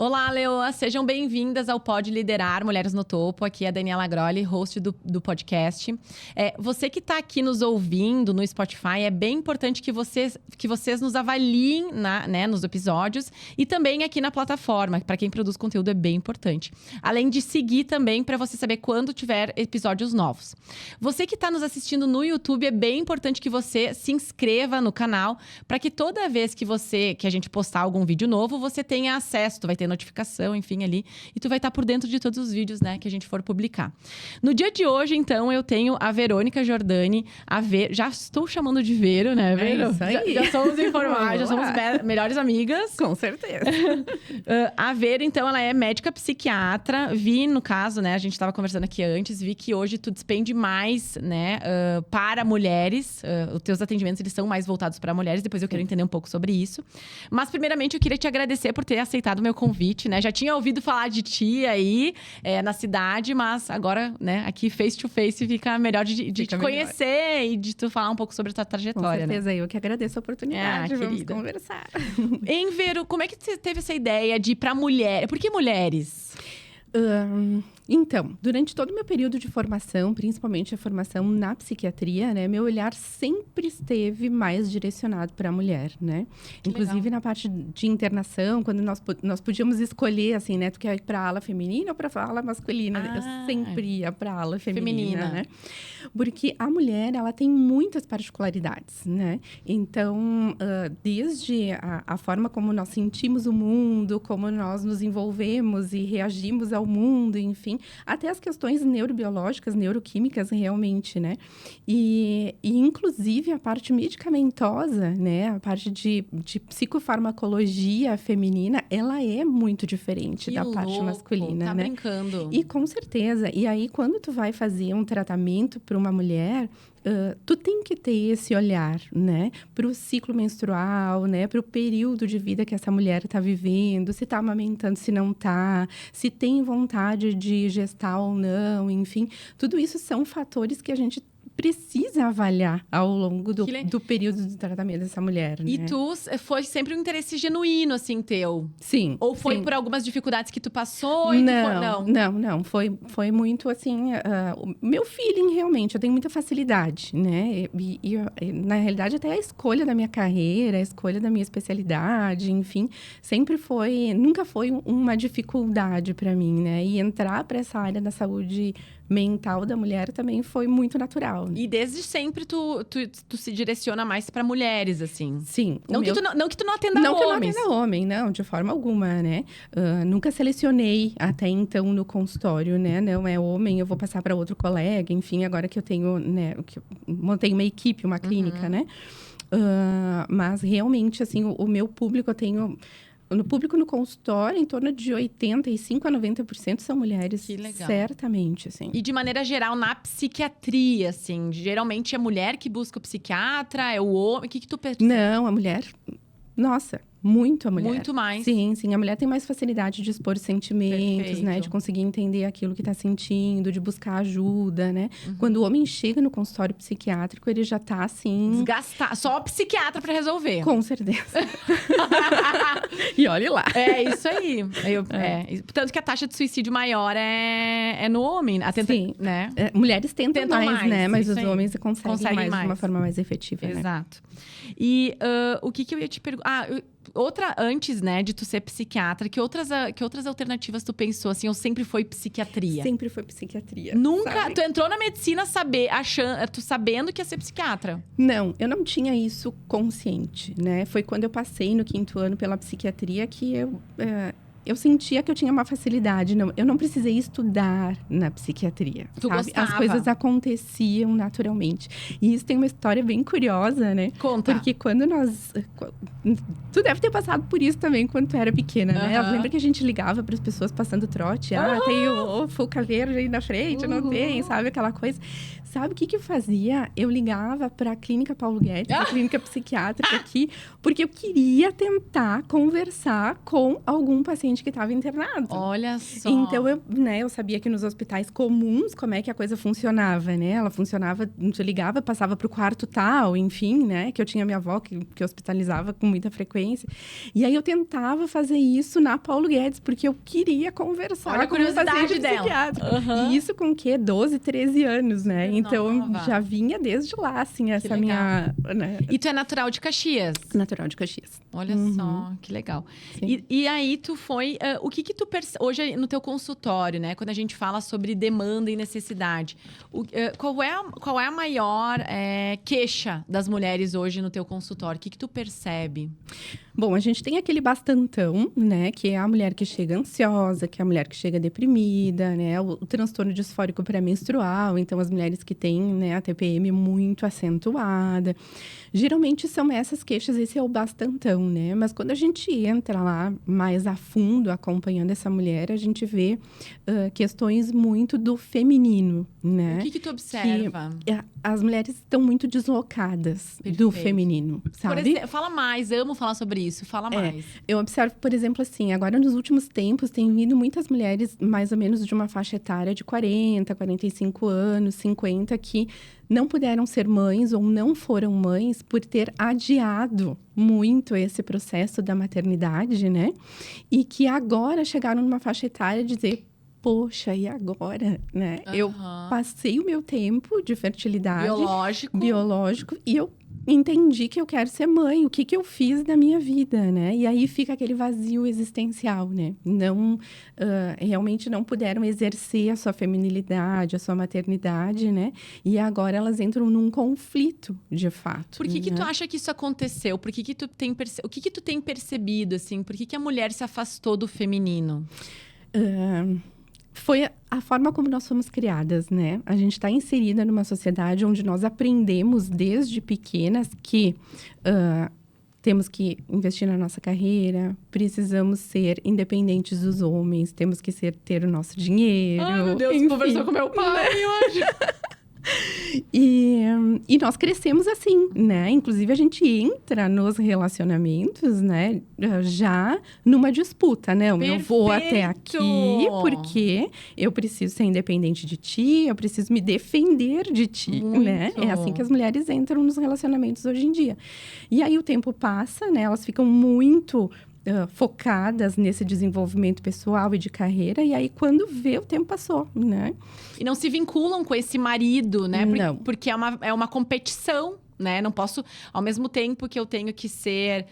Olá, Leoa! Sejam bem-vindas ao Pode Liderar Mulheres no Topo. Aqui é a Daniela Grolli, host do podcast. Você que está aqui nos ouvindo no Spotify, é bem importante que vocês nos avaliem nos episódios e também aqui na plataforma. Para quem produz conteúdo é bem importante. Além de seguir também para você saber quando tiver episódios novos. Você que está nos assistindo no YouTube, é bem importante que você se inscreva no canal para que toda vez que a gente postar algum vídeo novo, você tenha acesso, tu vai ter notificação, enfim, ali. E tu vai estar por dentro de todos os vídeos, né, que a gente for publicar. No dia de hoje, então, eu tenho a Verônica Giordani, já estou chamando de Vero, né, Vero? É isso aí. Já somos informadas, já somos melhores amigas. Com certeza. A Vero, então, ela é médica psiquiatra. No caso, né, a gente estava conversando aqui antes, vi que hoje tu despende mais, né, para mulheres. Os teus atendimentos, eles são mais voltados para mulheres. Depois eu quero entender um pouco sobre isso. Mas, primeiramente, eu queria te agradecer por ter aceitado o meu convite, né? Já tinha ouvido falar de ti aí na cidade, mas agora, né, aqui face to face fica melhor de te conhecer e de tu falar um pouco sobre a tua trajetória. Com certeza, né? Eu que agradeço a oportunidade. Vamos querida. Conversar. Hein, Vero, como é que você teve essa ideia de ir pra mulher? Por que mulheres? Então, durante todo o meu período de formação, principalmente a formação na psiquiatria, né, meu olhar sempre esteve mais direcionado para a mulher, né? Inclusive legal. na parte de internação, quando nós podíamos escolher, assim, né, tu quer ir para a ala feminina ou para a ala masculina? Eu sempre ia para a ala feminina, né? Porque a mulher, ela tem muitas particularidades, né? Então, desde a forma como nós sentimos o mundo, como nós nos envolvemos e reagimos ao mundo, enfim, até as questões neurobiológicas, neuroquímicas, realmente, né? E inclusive, a parte medicamentosa, né? A parte de psicofarmacologia feminina, ela é muito diferente da parte masculina, tá né? Brincando. E com certeza. E aí, quando tu vai fazer um tratamento para uma mulher, tu tem que ter esse olhar, né? Para o ciclo menstrual, né? Para o período de vida que essa mulher está vivendo, se está amamentando, se não está, se tem vontade de gestar ou não, enfim. Tudo isso são fatores que a gente precisa avaliar ao longo do período do tratamento dessa mulher, né? E tu, foi sempre um interesse genuíno, assim, teu? Sim. Ou foi por algumas dificuldades que tu passou e Não. Foi muito, assim, o meu feeling, realmente. Eu tenho muita facilidade, né? E, na realidade, até a escolha da minha carreira, a escolha da minha especialidade, enfim, nunca foi uma dificuldade para mim, né? E entrar para essa área da saúde mental da mulher também foi muito natural. E desde sempre tu se direciona mais para mulheres, assim? Sim. Não que tu não atenda homens. Não que eu não atenda homem, não, de forma alguma, né? Nunca selecionei até então no consultório, né? Não é homem, eu vou passar para outro colega, enfim, agora que eu tenho, né? Que eu montei uma equipe, uma clínica, né? Mas realmente, assim, o meu público, eu tenho... No público, no consultório, em torno de 85% a 90% são mulheres. Que legal. Certamente, assim. E de maneira geral, na psiquiatria, assim, geralmente é a mulher que busca o psiquiatra, é o homem? O que tu percebe? Não, a mulher... Nossa, muito a mulher. Muito mais. Sim. A mulher tem mais facilidade de expor sentimentos, Perfeito. né? De conseguir entender aquilo que está sentindo, de buscar ajuda, né? Quando o homem chega no consultório psiquiátrico, ele já tá assim... Desgastar. Só o psiquiatra para resolver. Com certeza. E olhe lá. É isso aí. Tanto que a taxa de suicídio maior é no homem. Sim. Né? Mulheres tentam mais, né? Mas os aí. homens conseguem mais de uma forma mais efetiva, Exato. E o que eu ia te perguntar... outra, antes, né, de tu ser psiquiatra, que outras alternativas tu pensou, assim, ou sempre foi psiquiatria? Sempre foi psiquiatria. Nunca? Sabe? Tu entrou na medicina tu sabendo que ia ser psiquiatra? Não, eu não tinha isso consciente, né? Foi quando eu passei no 5º ano pela psiquiatria que eu sentia que eu tinha uma facilidade. Eu não precisei estudar na psiquiatria, tu sabe? gostava. As coisas aconteciam naturalmente. E isso tem uma história bem curiosa, né? Conta. Porque quando nós... Tu deve ter passado por isso também quando tu era pequena, né? Lembra que a gente ligava para as pessoas passando trote? Tem o Fuca Verde aí na frente, não tem, sabe? Aquela coisa. Sabe o que eu fazia? Eu ligava para a Clínica Paulo Guedes, a clínica psiquiátrica aqui, porque eu queria tentar conversar com algum paciente paciente que estava internado. Olha só. Então, eu sabia que nos hospitais comuns, como é que a coisa funcionava, né? Ela funcionava, tu ligava, passava para o quarto tal, enfim, né? Que eu tinha minha avó que hospitalizava com muita frequência. E aí, eu tentava fazer isso na Paulo Guedes, porque eu queria conversar com o paciente psiquiátrico. E isso com o quê? 12, 13 anos, né? Então, já vinha desde lá, assim, essa minha... Né? E tu é natural de Caxias? Natural de Caxias. Olha só, que legal. E aí, tu foi... o que tu percebe... Hoje, no teu consultório, né? Quando a gente fala sobre demanda e necessidade. Qual é a maior queixa das mulheres hoje no teu consultório? O que tu percebe? Bom, a gente tem aquele bastantão, né? Que é a mulher que chega ansiosa, que é a mulher que chega deprimida, né? O transtorno disfórico pré-menstrual. Então, as mulheres que têm, né, a TPM muito acentuada. Geralmente, são essas queixas, esse é o bastantão, né? Mas quando a gente entra lá mais a fundo, acompanhando essa mulher, a gente vê questões muito do feminino, né? O que tu observa? Que as mulheres estão muito deslocadas do feminino, sabe? Por exemplo, fala mais, amo falar sobre isso, fala mais. Eu observo, por exemplo, assim, agora nos últimos tempos tem vindo muitas mulheres mais ou menos de uma faixa etária de 40, 45 anos, 50, que não puderam ser mães ou não foram mães por ter adiado muito esse processo da maternidade, né? E que agora chegaram numa faixa etária de dizer, poxa, e agora, né? Eu passei o meu tempo de fertilidade biológico e eu entendi que eu quero ser mãe, o que eu fiz da minha vida, né? E aí fica aquele vazio existencial, né? Não, realmente não puderam exercer a sua feminilidade, a sua maternidade, né? E agora elas entram num conflito, de fato. Por que tu acha que isso aconteceu? Por que tu tem o que tu tem percebido, assim? Por que a mulher se afastou do feminino? Foi a forma como nós fomos criadas, né? A gente está inserida numa sociedade onde nós aprendemos desde pequenas que temos que investir na nossa carreira, precisamos ser independentes dos homens, temos que ter o nosso dinheiro. Ai, meu Deus, enfim, conversou com meu pai hoje. E nós crescemos assim, né? Inclusive, a gente entra nos relacionamentos, né? Já numa disputa, né? Eu vou até aqui porque eu preciso ser independente de ti, eu preciso me defender de ti, né? É assim que as mulheres entram nos relacionamentos hoje em dia. E aí, o tempo passa, né? Elas ficam muito... focadas nesse desenvolvimento pessoal e de carreira. E aí, quando vê, o tempo passou, né? E não se vinculam com esse marido, né? Não. Porque é uma competição, né? Não posso... Ao mesmo tempo que eu tenho que ser...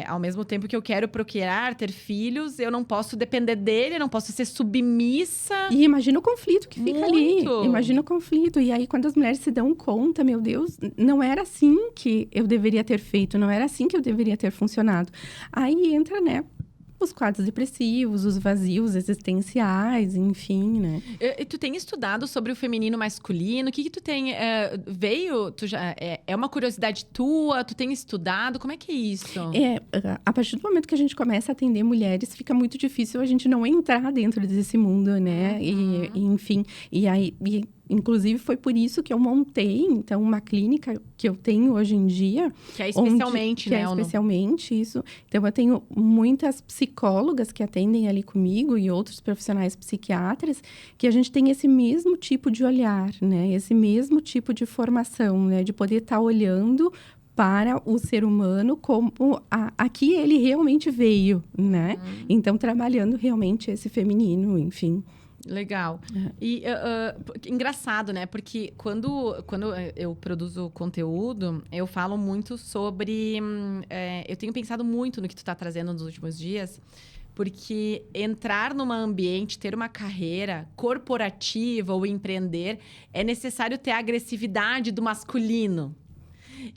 ao mesmo tempo que eu quero procriar, ter filhos, eu não posso depender dele, não posso ser submissa. E imagina o conflito que fica ali. Imagina o conflito. E aí, quando as mulheres se dão conta, meu Deus, não era assim que eu deveria ter feito, não era assim que eu deveria ter funcionado. Aí entra, né? Os quadros depressivos, os vazios existenciais, enfim, né? E tu tem estudado sobre o feminino masculino? O que tu tem... Tu já, é uma curiosidade tua? Tu tem estudado? Como é que é isso? A partir do momento que a gente começa a atender mulheres, fica muito difícil a gente não entrar dentro desse mundo, né? E enfim, e aí... Inclusive, foi por isso que eu montei, então, uma clínica que eu tenho hoje em dia. Que é especialmente, né? Que é especialmente isso. Então, eu tenho muitas psicólogas que atendem ali comigo e outros profissionais psiquiatras, que a gente tem esse mesmo tipo de olhar, né? Esse mesmo tipo de formação, né? De poder estar olhando para o ser humano como aqui ele realmente veio, né? Então, trabalhando realmente esse feminino, enfim. Legal. E engraçado, né? Porque quando eu produzo conteúdo, eu falo muito sobre... eu tenho pensado muito no que tu tá trazendo nos últimos dias, porque entrar num ambiente, ter uma carreira corporativa ou empreender, é necessário ter a agressividade do masculino.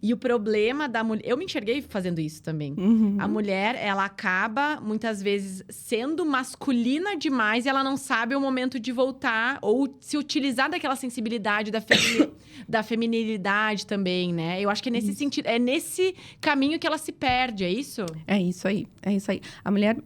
E o problema da mulher... Eu me enxerguei fazendo isso também. A mulher, ela acaba, muitas vezes, sendo masculina demais e ela não sabe o momento de voltar ou se utilizar daquela sensibilidade da feminilidade também, né? Eu acho que é nesse sentido, é nesse caminho que ela se perde, é isso? É isso aí, é isso aí. A mulher,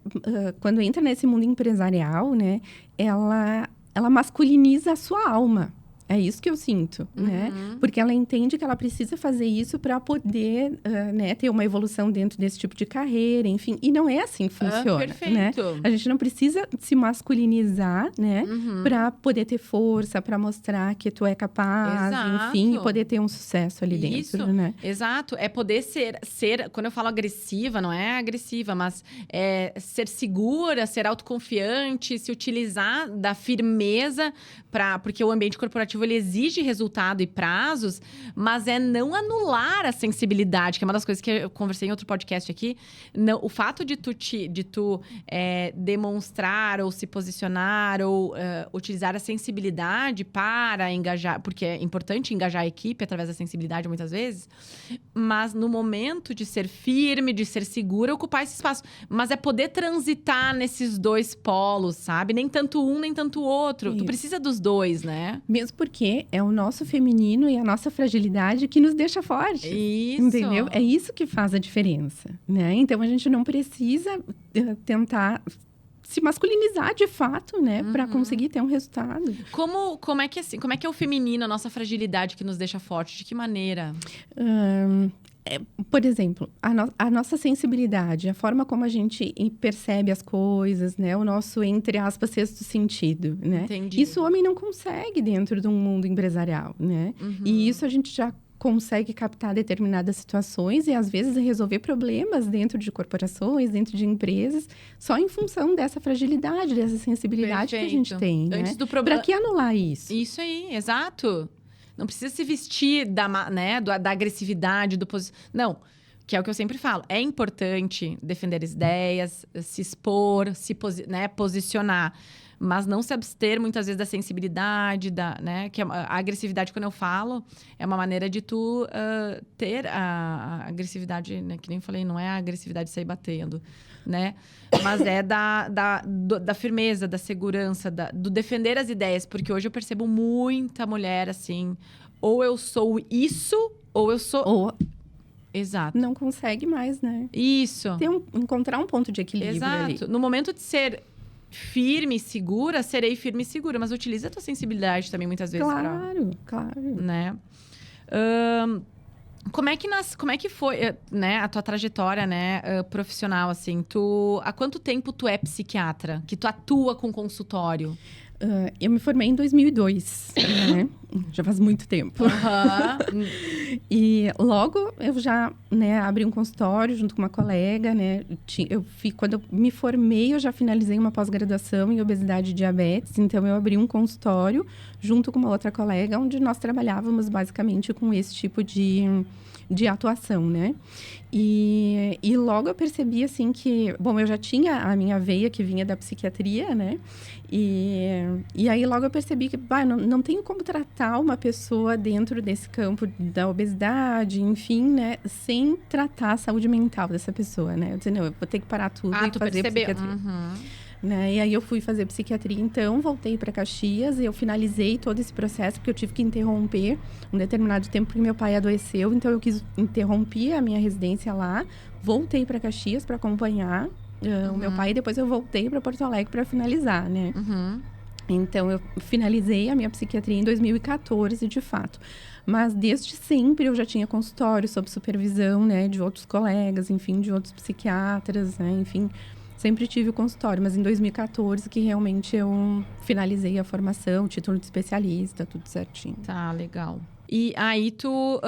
quando entra nesse mundo empresarial, né? Ela masculiniza a sua alma. É isso que eu sinto, né? Porque ela entende que ela precisa fazer isso para poder, né, ter uma evolução dentro desse tipo de carreira, enfim. E não é assim que funciona, perfeito. né? A gente não precisa se masculinizar, né? Para poder ter força, para mostrar que tu é capaz, enfim, e poder ter um sucesso ali dentro, né? Exato. É poder ser... Quando eu falo agressiva, não é agressiva, mas é ser segura, ser autoconfiante, se utilizar da firmeza porque o ambiente corporativo ele exige resultado e prazos, mas é não anular a sensibilidade, que é uma das coisas que eu conversei em outro podcast aqui. Não, o fato de tu demonstrar ou se posicionar ou utilizar a sensibilidade para engajar, porque é importante engajar a equipe através da sensibilidade muitas vezes, mas no momento de ser firme, de ser segura, ocupar esse espaço. Mas é poder transitar nesses dois polos, sabe? Nem tanto um, nem tanto o outro. Isso. Tu precisa dos dois, né? Mesmo porque é o nosso feminino e a nossa fragilidade que nos deixa fortes. Isso. Entendeu? É isso que faz a diferença, né? Então, a gente não precisa tentar se masculinizar de fato, né? Para conseguir ter um resultado. Como é que é o feminino, a nossa fragilidade que nos deixa forte? De que maneira? Por exemplo, a nossa sensibilidade, a forma como a gente percebe as coisas, né? O nosso, entre aspas, sexto sentido, né? Entendi. Isso o homem não consegue dentro de um mundo empresarial, né? E isso a gente já consegue captar determinadas situações e, às vezes, resolver problemas dentro de corporações, dentro de empresas, só em função dessa fragilidade, dessa sensibilidade que a gente tem, né? Antes do problema... Para que anular isso? Isso aí, exato. Não precisa se vestir da agressividade, Não, que é o que eu sempre falo. É importante defender as ideias, se expor, posicionar. Mas não se abster, muitas vezes, da sensibilidade, né? Que a agressividade, quando eu falo, é uma maneira de tu ter a agressividade, né? Que nem falei, não é a agressividade de sair batendo, né? Mas é da firmeza, da segurança, do defender as ideias. Porque hoje eu percebo muita mulher, assim... Ou eu sou isso, ou eu sou... Ou exato. não consegue mais, né? Isso. Encontrar um ponto de equilíbrio ali. Exato. No momento de ser firme e segura, serei firme e segura. Mas utiliza a tua sensibilidade também, muitas vezes. Claro. Né? Como é que foi, né, a tua trajetória, né, profissional, assim? Há quanto tempo tu é psiquiatra? Que tu atua com consultório? Eu me formei em 2002, né? Já faz muito tempo. E logo eu já, né, abri um consultório junto com uma colega, né? Quando eu me formei, eu já finalizei uma pós-graduação em obesidade e diabetes. Então, eu abri um consultório junto com uma outra colega, onde nós trabalhávamos basicamente com esse tipo de atuação, né? E logo eu percebi, assim, que... Bom, eu já tinha a minha veia que vinha da psiquiatria, né? E aí logo eu percebi que não tenho como tratar uma pessoa dentro desse campo da obesidade, enfim, né? Sem tratar a saúde mental dessa pessoa, né? Eu disse, não, eu vou ter que parar tudo e fazer psiquiatria. Né? E aí eu fui fazer psiquiatria, então, voltei para Caxias e eu finalizei todo esse processo, porque eu tive que interromper um determinado tempo, porque meu pai adoeceu, então eu interromper a minha residência lá, voltei para Caxias para acompanhar o meu pai, e depois eu voltei para Porto Alegre para finalizar, né? Então, eu finalizei a minha psiquiatria em 2014, de fato. Mas, desde sempre, eu já tinha consultório sob supervisão, né? De outros colegas, enfim, de outros psiquiatras, né? Enfim, sempre tive o consultório. Mas, em 2014, que realmente eu finalizei a formação, título de especialista, tudo certinho. Tá, legal. E aí, tu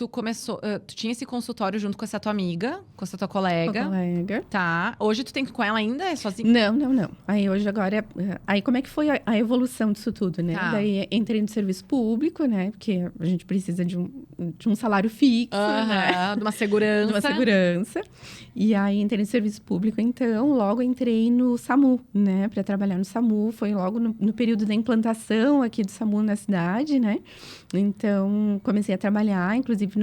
começou... tu tinha esse consultório junto com essa tua amiga, com essa tua colega. Com a colega. Tá. Hoje, tu tem com ela ainda? É sozinha? Não. Aí, hoje, agora... Aí, como é que foi a evolução disso tudo, né? Tá. Daí, entrei no serviço público, né? Porque a gente precisa de um salário fixo, né? De uma segurança. De uma segurança. E aí, entrei no serviço público, então. Logo, entrei no SAMU, né? Para trabalhar no SAMU. Foi logo no período da implantação aqui do SAMU na cidade, né? Então, comecei a trabalhar, inclusive,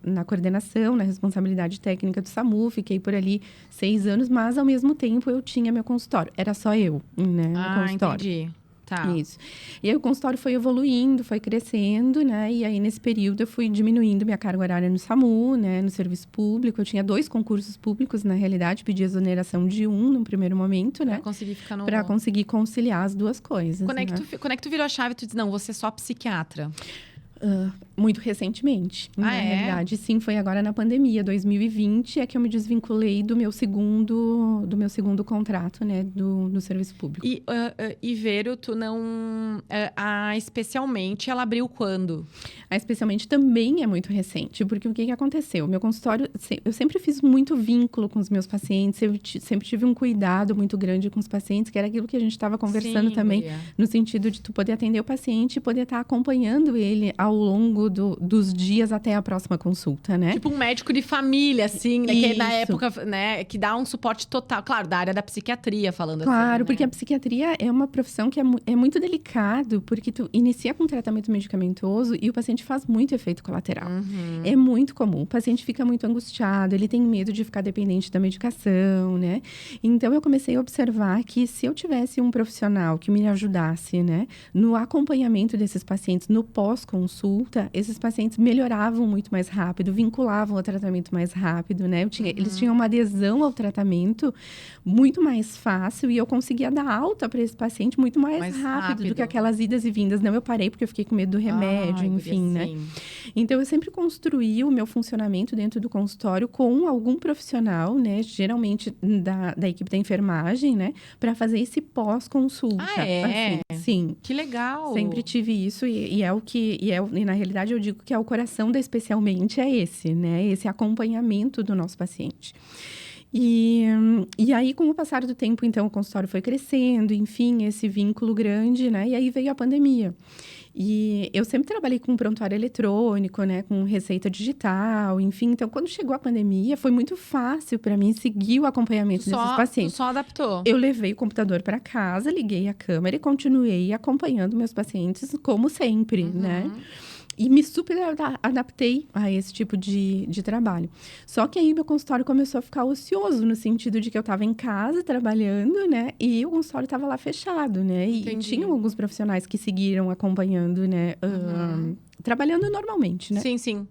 na coordenação, na responsabilidade técnica do SAMU. Fiquei por ali 6 anos, mas, ao mesmo tempo, eu tinha meu consultório. Era só eu, né? No consultório. Entendi. Tá. Isso. E aí o consultório foi evoluindo, foi crescendo, né? E aí nesse período eu fui diminuindo minha carga horária no SAMU, né? No serviço público. Eu tinha 2 concursos públicos, na realidade. Pedi exoneração de um no primeiro momento, né? Pra conseguir ficar no... Pra conseguir conciliar as duas coisas, Quando é né? que tu virou a chave e tu disse, não, você é só psiquiatra? Muito recentemente, na realidade. Sim, foi agora na pandemia, 2020, é que eu me desvinculei do meu segundo contrato, né, do serviço público. E Vero, tu não... especialmente, ela abriu quando? A especialmente também é muito recente, porque o que aconteceu? Meu consultório, eu sempre fiz muito vínculo com os meus pacientes, eu sempre tive um cuidado muito grande com os pacientes, que era aquilo que a gente estava conversando também, Maria. no sentido de tu poder atender o paciente e poder estar acompanhando ele ao longo dos dias até a próxima consulta, né? Tipo um médico de família, assim, né? Que é na Isso. época, né? Que dá um suporte total. Claro, da área da psiquiatria, falando Claro, assim, porque né? a psiquiatria é uma profissão que é muito delicado, porque tu inicia com tratamento medicamentoso e o paciente faz muito efeito colateral. É muito comum. O paciente fica muito angustiado, ele tem medo de ficar dependente da medicação, né? Então, eu comecei a observar que se eu tivesse um profissional que me ajudasse, né? No acompanhamento desses pacientes, no pós-consulta, esses pacientes melhoravam muito mais rápido, vinculavam ao tratamento mais rápido, né? Eles tinham uma adesão ao tratamento muito mais fácil e eu conseguia dar alta para esse paciente muito mais rápido do que aquelas idas e vindas. Não, eu parei porque eu fiquei com medo do remédio, enfim, né? Então, eu sempre construí o meu funcionamento dentro do consultório com algum profissional, né? Geralmente da equipe da enfermagem, né? Para fazer esse pós-consulta. Ah, é? Assim, sim. Que legal! Sempre tive isso e é o que... E na realidade, eu digo que é o coração da Especialmente é esse, né? Esse acompanhamento do nosso paciente. E aí, com o passar do tempo, então, o consultório foi crescendo, enfim, esse vínculo grande, né? E aí veio a pandemia. E eu sempre trabalhei com prontuário eletrônico, né? Com receita digital, enfim. Então, quando chegou a pandemia, foi muito fácil para mim seguir o acompanhamento desses pacientes. Tu só adaptou? Eu levei o computador para casa, liguei a câmera e continuei acompanhando meus pacientes como sempre, né? E me super adaptei a esse tipo de trabalho. Só que aí meu consultório começou a ficar ocioso, no sentido de que eu estava em casa trabalhando, né? E o consultório estava lá fechado, né? E tinham alguns profissionais que seguiram acompanhando, né? Trabalhando normalmente, né? Sim, sim.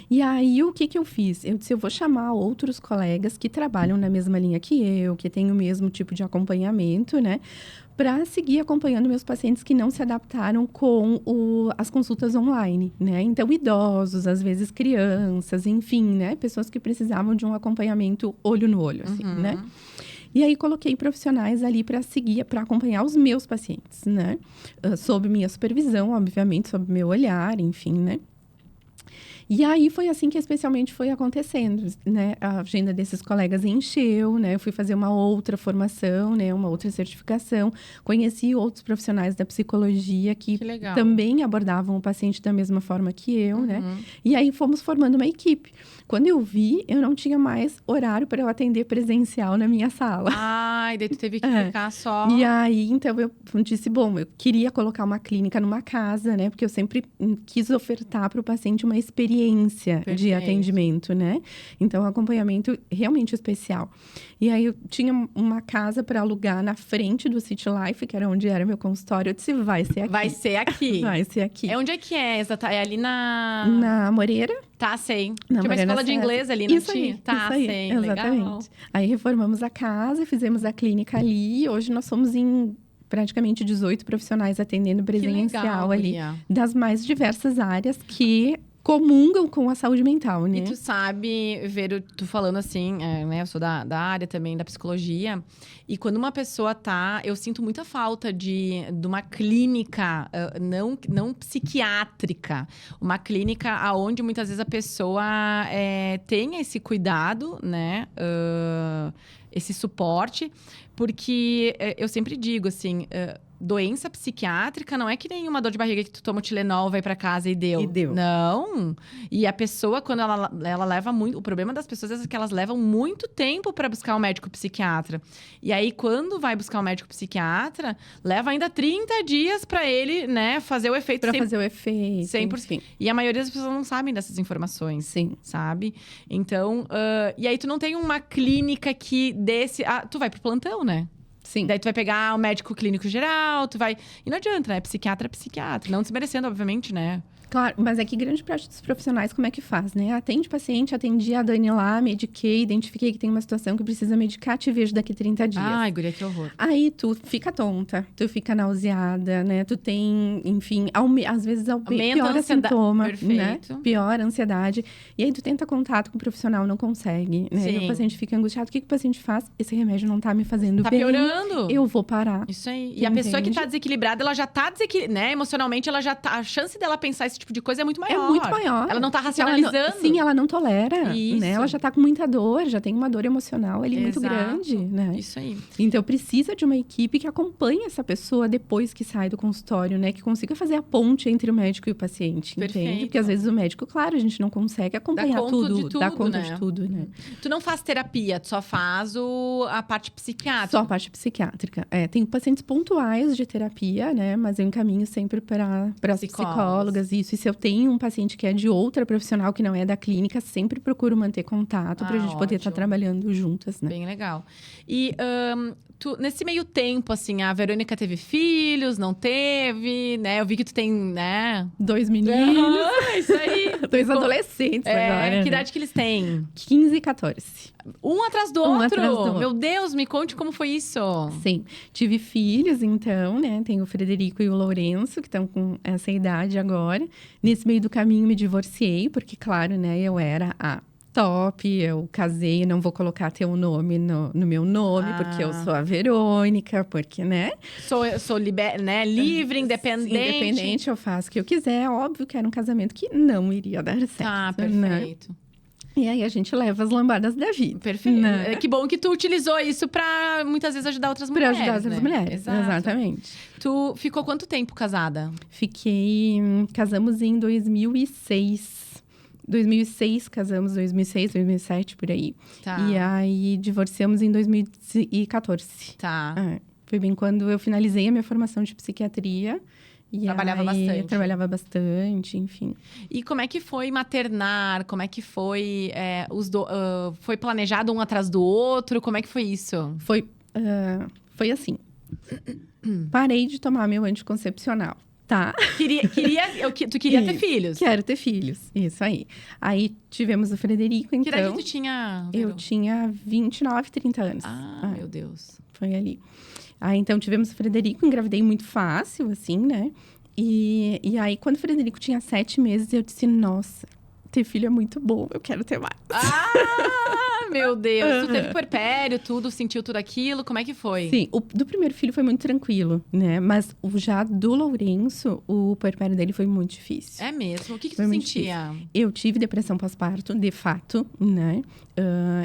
E aí, o que eu fiz? Eu disse, eu vou chamar outros colegas que trabalham na mesma linha que eu, que têm o mesmo tipo de acompanhamento, né? Para seguir acompanhando meus pacientes que não se adaptaram com as consultas online, né? Então, idosos, às vezes crianças, enfim, né? Pessoas que precisavam de um acompanhamento olho no olho, assim, né? E aí, coloquei profissionais ali para seguir, para acompanhar os meus pacientes, né? Sob minha supervisão, obviamente, sob meu olhar, enfim, né? E aí, foi assim que especialmente foi acontecendo, né? A agenda desses colegas encheu, né? Eu fui fazer uma outra formação, né? Uma outra certificação. Conheci outros profissionais da psicologia que também abordavam o paciente da mesma forma que eu, né? E aí, fomos formando uma equipe. Quando eu vi, eu não tinha mais horário para eu atender presencial na minha sala. Ah, e daí tu teve que ficar só... E aí, então, eu disse, bom, eu queria colocar uma clínica numa casa, né? Porque eu sempre quis ofertar para o paciente uma experiência de atendimento, né? Então, acompanhamento realmente especial. E aí, eu tinha uma casa para alugar na frente do City Life, que era onde era meu consultório. Eu disse, vai ser aqui. Vai ser aqui. Vai ser aqui. É onde é que é? É ali na... Na Moreira. Tá, sei. Na Tinha uma escola de inglês ali, não tinha? Aí, tá, isso aí, sei. exatamente. Legal. Aí, reformamos a casa, fizemos a clínica ali. E hoje, nós somos em praticamente 18 profissionais atendendo presencial ali. Das mais diversas áreas que comungam com a saúde mental, né? E tu sabe, Vero, tu falando assim, né? Eu sou da área também, da psicologia. E quando uma pessoa tá... Eu sinto muita falta de uma clínica, não psiquiátrica. Uma clínica onde muitas vezes a pessoa tenha esse cuidado, né? Esse suporte. Porque eu sempre digo, assim... doença psiquiátrica não é que nem uma dor de barriga que tu toma o Tilenol, vai pra casa e deu. Não. E a pessoa, quando ela leva muito... O problema das pessoas é que elas levam muito tempo pra buscar um médico psiquiatra. E aí, quando vai buscar um médico psiquiatra, leva ainda 30 dias pra ele, né, fazer o efeito. Pra fazer o efeito. 100%. E a maioria das pessoas não sabem dessas informações. Sim. Sabe? Então, e aí tu não tem uma clínica que desse... tu vai pro plantão, né? Sim. Daí tu vai pegar o médico clínico geral, tu vai… E não adianta, né? Psiquiatra é psiquiatra. Não desmerecendo, obviamente, né? Claro, mas é que grande parte dos profissionais, como é que faz, né? Atende paciente, atendi a Dani lá, mediquei, identifiquei que tem uma situação que precisa medicar, te vejo daqui 30 dias. Ai, guria, que horror. Aí tu fica tonta, tu fica nauseada, né? Tu tem, enfim, às vezes piora sintoma, Perfeito. né? Piora a ansiedade. E aí tu tenta contato com o profissional, não consegue, né? E o paciente fica angustiado. O que o paciente faz? Esse remédio não tá me fazendo bem. Tá piorando. Eu vou parar. Isso aí. E a pessoa que tá desequilibrada, ela já tá desequilibrada, né? Emocionalmente, ela já tá… A chance dela pensar esse tipo de coisa é muito maior. É muito maior. Ela não tá racionalizando. Ela não tolera, Isso. né? Ela já tá com muita dor, já tem uma dor emocional ali muito grande, né? Isso aí. Então, precisa de uma equipe que acompanhe essa pessoa depois que sai do consultório, né? Que consiga fazer a ponte entre o médico e o paciente, Perfeito. Entende? Porque às vezes o médico, claro, a gente não consegue acompanhar dá conta de tudo, né? Tu não faz terapia, tu só faz a parte psiquiátrica. Só a parte psiquiátrica. Tem pacientes pontuais de terapia, né? Mas eu encaminho sempre para as psicólogas, isso. E se eu tenho um paciente que é de outra profissional que não é da clínica, sempre procuro manter contato pra gente poder estar trabalhando juntas, né? Bem legal. E nesse meio tempo, assim, a Verônica teve filhos, não teve, né? Eu vi que tu tem, né? 2 meninos. Isso aí. 2 adolescentes agora. Que idade que eles têm? 15 e 14. Um atrás do outro? Meu Deus, me conte como foi isso. Sim. Tive filhos, então, né? Tenho o Frederico e o Lourenço, que estão com essa idade agora. Nesse meio do caminho, me divorciei, porque, claro, né? Eu era a top, eu casei, não vou colocar teu nome no meu nome, porque eu sou a Verônica, porque, né? Sou livre, independente. Independente, eu faço o que eu quiser. Óbvio que era um casamento que não iria dar certo. Tá, perfeito. Né? E aí, a gente leva as lambadas da vida. Perfeito. Né? Que bom que tu utilizou isso pra, muitas vezes, ajudar outras mulheres, Pra ajudar outras mulheres, exatamente. Tu ficou quanto tempo casada? Casamos em 2006. 2006, casamos 2006, 2007, por aí. Tá. E aí, divorciamos em 2014. Tá. Foi bem quando eu finalizei a minha formação de psiquiatria. E trabalhava bastante. Trabalhava bastante, enfim. E como é que foi maternar? Como é que foi… foi planejado um atrás do outro? Como é que foi isso? Foi assim. Parei de tomar meu anticoncepcional, tá? Tu queria ter filhos? Quero ter filhos, isso aí. Aí tivemos o Frederico, então… Que idade tu tinha, Vero? Eu tinha 29, 30 anos. Meu Deus. Foi ali. Aí, então, tivemos o Frederico, engravidei muito fácil, assim, né? E aí, quando o Frederico tinha 7 meses, eu disse, nossa, ter filho é muito bom, eu quero ter mais. Meu Deus. Tu teve puerpério, sentiu tudo aquilo? Como é que foi? Sim, do primeiro filho foi muito tranquilo, né? Mas já do Lourenço, o puerpério dele foi muito difícil. É mesmo? O que tu foi sentia? Eu tive depressão pós-parto, de fato, né?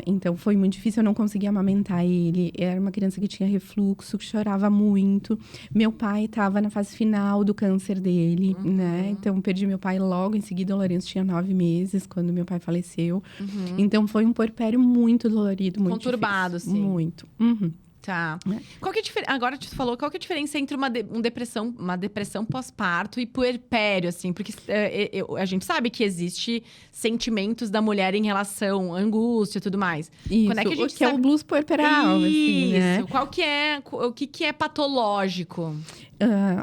Então, foi muito difícil, eu não conseguia amamentar ele. Era uma criança que tinha refluxo, que chorava muito. Meu pai estava na fase final do câncer dele, né? Então, perdi meu pai logo em seguida. O Lourenço tinha 9 meses, quando meu pai faleceu. Então, foi um puerpério muito dolorido, muito conturbado, difícil. Sim. Muito. Tá. Qual que é a diferença? Agora tu falou, qual que é a diferença entre uma depressão pós-parto e puerpério, assim? Porque a gente sabe que existe sentimentos da mulher em relação à angústia e tudo mais. Isso, quando é que a gente que é o blues puerperal, assim, né? Isso. Qual que é, o que é patológico?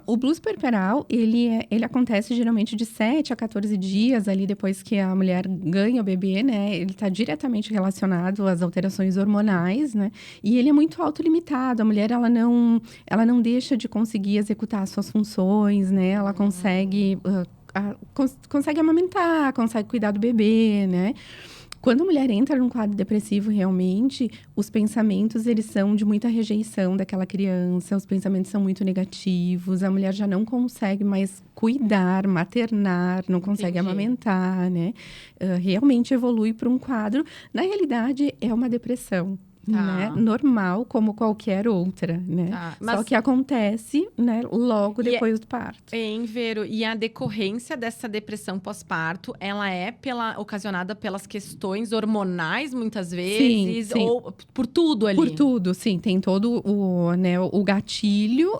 O blues puerperal, ele acontece geralmente de 7 a 14 dias ali depois que a mulher ganha o bebê, né? Ele está diretamente relacionado às alterações hormonais, né? E ele é muito autolimitado. A mulher, ela não deixa de conseguir executar as suas funções, né? Ela consegue amamentar, consegue cuidar do bebê, né? Quando a mulher entra num quadro depressivo, realmente, os pensamentos, eles são de muita rejeição daquela criança, os pensamentos são muito negativos, a mulher já não consegue mais cuidar, maternar, não consegue amamentar, né? Realmente evolui para um quadro, na realidade, é uma depressão. Né? Normal, como qualquer outra, né? Só que acontece, né, logo depois do parto. Vero, e a decorrência dessa depressão pós-parto, ela é ocasionada pelas questões hormonais, muitas vezes? Sim. Ou por tudo ali? Por tudo, sim. Tem todo o gatilho,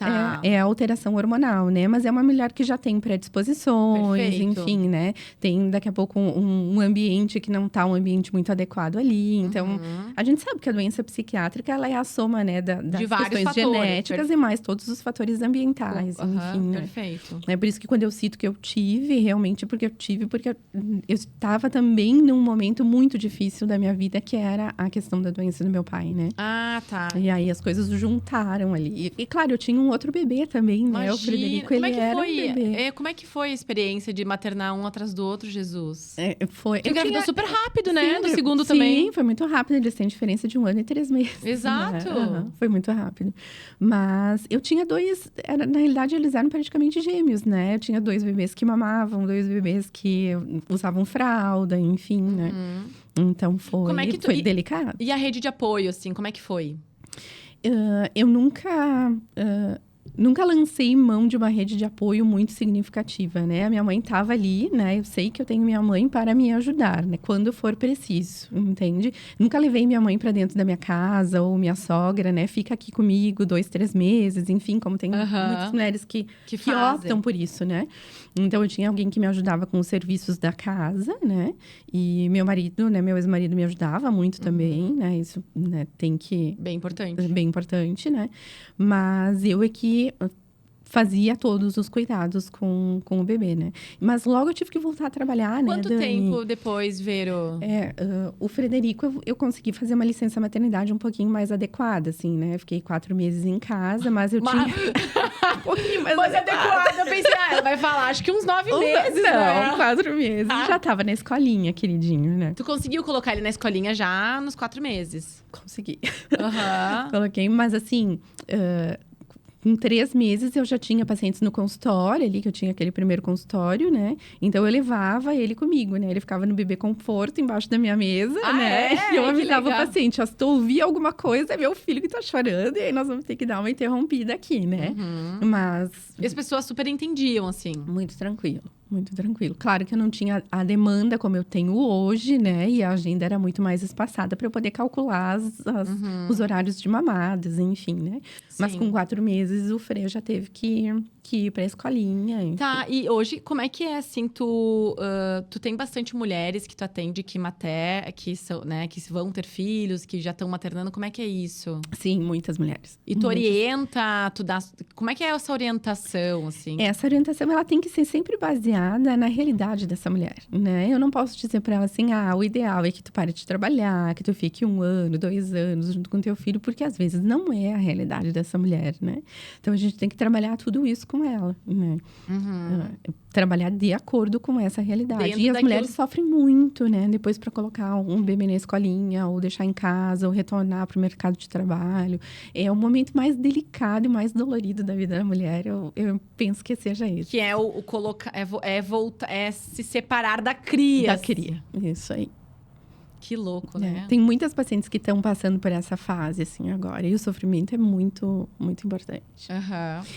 é a alteração hormonal, né? Mas é uma mulher que já tem predisposições, Perfeito. Enfim, né? Tem, daqui a pouco, um ambiente que não tá um ambiente muito adequado ali. Então, a gente sabe que a doença doença psiquiátrica, ela é a soma, né, das vários questões fatores, genéticas e mais todos os fatores ambientais, enfim, né? Perfeito. É por isso que quando eu cito que eu tive, realmente porque eu estava também num momento muito difícil da minha vida, que era a questão da doença do meu pai, né? Ah, tá. E aí as coisas juntaram ali. E claro, eu tinha um outro bebê também, né? Imagina. O Frederico, Como ele era um bebê. Como é que foi a experiência de maternar um atrás do outro, Jesus? Foi. Tu engravidou super rápido, né? Sim, Do segundo também. Sim, foi muito rápido. Eles têm diferença de 1 ano e 3 meses. Exato. Né? Foi muito rápido. Mas eu tinha 2... na realidade, eles eram praticamente gêmeos, né? Eu tinha 2 bebês que mamavam, 2 bebês que usavam fralda, enfim, né? Então, foi delicado. E a rede de apoio, assim, como é que foi? Eu nunca lancei mão de uma rede de apoio muito significativa, né? A minha mãe estava ali, né? Eu sei que eu tenho minha mãe para me ajudar, né? Quando for preciso, entende? Nunca levei minha mãe para dentro da minha casa ou minha sogra, né? Fica aqui comigo 2, 3 meses, enfim, como tem muitas mulheres que optam por isso, né? Então, eu tinha alguém que me ajudava com os serviços da casa, né? E meu marido, né? Meu ex-marido me ajudava muito também, né? Isso, né? Tem que... Bem importante. Bem importante, né? Mas eu é que fazia todos os cuidados com o bebê, né? Mas logo eu tive que voltar a trabalhar, né, Quanto Dani? tempo depois, Vero? O Frederico, eu consegui fazer uma licença maternidade um pouquinho mais adequada, assim, né? Eu fiquei 4 meses em casa, mas eu tinha... um pouquinho mais adequada. Eu pensei, ela vai falar, acho que uns 9 meses, não, 4 meses. Já tava na escolinha, queridinho, né? Tu conseguiu colocar ele na escolinha já nos 4 meses? Consegui. Aham. Coloquei, mas assim... com 3 meses, eu já tinha pacientes no consultório ali, que eu tinha aquele primeiro consultório, né? Então, eu levava ele comigo, né? Ele ficava no bebê conforto embaixo da minha mesa, né? E eu avisava o paciente, ó, se tu ouvir alguma coisa, é meu filho que tá chorando. E aí, nós vamos ter que dar uma interrompida aqui, né? Mas... E as pessoas super entendiam, assim. Muito tranquilo. Muito tranquilo. Claro que eu não tinha a demanda como eu tenho hoje, né? E a agenda era muito mais espaçada para eu poder calcular os horários de mamadas, enfim, né? Sim. Mas com 4 meses, o Frei já teve que ir para a escolinha. Enfim. Tá, e hoje, como é que é, assim, tu tem bastante mulheres que tu atende que são, né, que vão ter filhos, que já estão maternando, como é que é isso? Sim, muitas mulheres. E tu orienta, como é que é essa orientação, assim? Essa orientação, ela tem que ser sempre baseada na realidade dessa mulher, né? Eu não posso dizer para ela assim, o ideal é que tu pare de trabalhar, que tu fique 1 ano, 2 anos junto com teu filho, porque às vezes não é a realidade dessa mulher, né? Então, a gente tem que trabalhar tudo isso com ela, né? Trabalhar de acordo com essa realidade. E as mulheres sofrem muito, né? Depois para colocar um bebê na escolinha, ou deixar em casa, ou retornar para o mercado de trabalho. É o momento mais delicado e mais dolorido da vida da mulher. Eu penso que seja isso. Que é o colocar... É se separar da cria. Da cria, isso aí. Que louco, né? Tem muitas pacientes que estão passando por essa fase, assim, agora. E o sofrimento é muito, muito importante.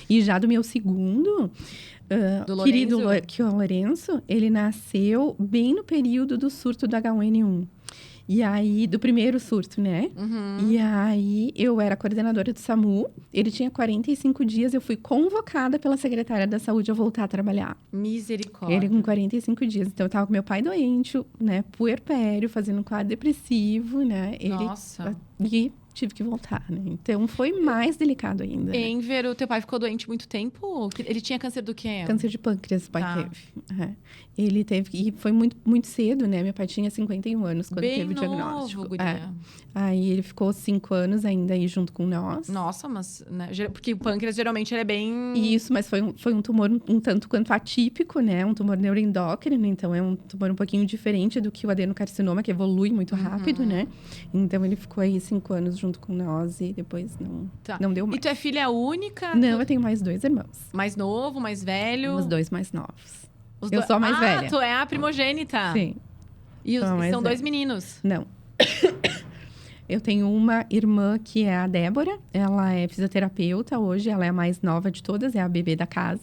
E já do meu segundo, querido Lourenço, ele nasceu bem no período do surto do H1N1. E aí, do primeiro surto, né? E aí, eu era coordenadora do SAMU. Ele tinha 45 dias. Eu fui convocada pela secretária da saúde a voltar a trabalhar. Misericórdia. Ele com 45 dias. Então, eu tava com meu pai doente, né? Puerpério, fazendo um quadro depressivo, né? Nossa. E tive que voltar, né? Então, foi mais delicado ainda. Enver, o teu pai ficou doente muito tempo? Ele tinha câncer do quê? Câncer de pâncreas, o pai teve. Ele teve... E foi muito, muito cedo, né? Meu pai tinha 51 anos quando teve o diagnóstico. Aí, ele ficou 5 anos ainda aí junto com nós. Nossa, mas... Né? Porque o pâncreas, geralmente, ele é bem... Isso, mas foi um tumor um tanto quanto atípico, né? Um tumor neuroendócrino. Então, é um tumor um pouquinho diferente do que o adenocarcinoma, que evolui muito rápido, né? Então, ele ficou aí 5 anos junto com nós e depois não deu mais. E tu é filha única? Não, eu tenho mais 2 irmãos. Mais novo, mais velho? Os 2 mais novos. Eu sou a mais velha. Tu é a primogênita? Sim. E são 2 meninos? Não. Eu tenho uma irmã que é a Débora. Ela é fisioterapeuta hoje. Ela é a mais nova de todas. É a bebê da casa.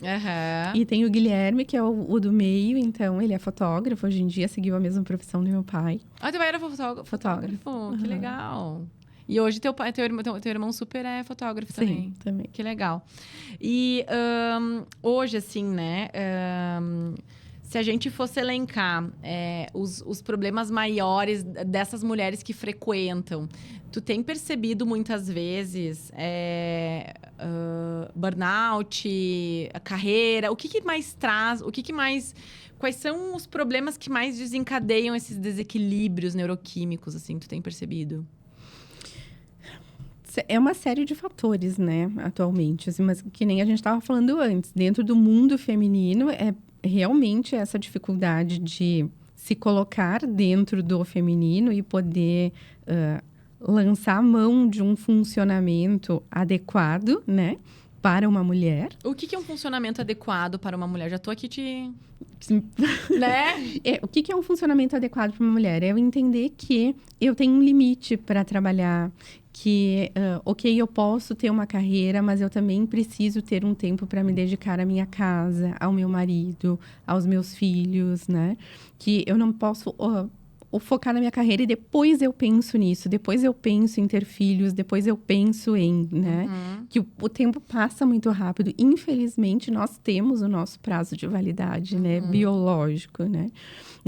E tem o Guilherme, que é o do meio. Então, ele é fotógrafo. Hoje em dia, seguiu a mesma profissão do meu pai. Ah, teu pai era fotógrafo? Que legal. E hoje teu irmão super é fotógrafo também. Sim, também. Que legal. E hoje, assim, né? Se a gente fosse elencar os problemas maiores dessas mulheres que frequentam, tu tem percebido muitas vezes burnout, a carreira? O que mais traz? Quais são os problemas que mais desencadeiam esses desequilíbrios neuroquímicos, assim, tu tem percebido? É uma série de fatores, né, atualmente. Assim, mas que nem a gente estava falando antes. Dentro do mundo feminino, é realmente essa dificuldade de se colocar dentro do feminino e poder lançar a mão de um funcionamento adequado, né, para uma mulher. O que é um funcionamento adequado para uma mulher? Já estou aqui né? O que é um funcionamento adequado para uma mulher? É eu entender que eu tenho um limite para trabalhar, que, eu posso ter uma carreira, mas eu também preciso ter um tempo para me dedicar à minha casa, ao meu marido, aos meus filhos, né? Que eu não posso focar na minha carreira e depois eu penso nisso, depois eu penso em ter filhos, depois eu penso em, né? Uhum. Que o tempo passa muito rápido. Infelizmente, nós temos o nosso prazo de validade, né? Biológico, né?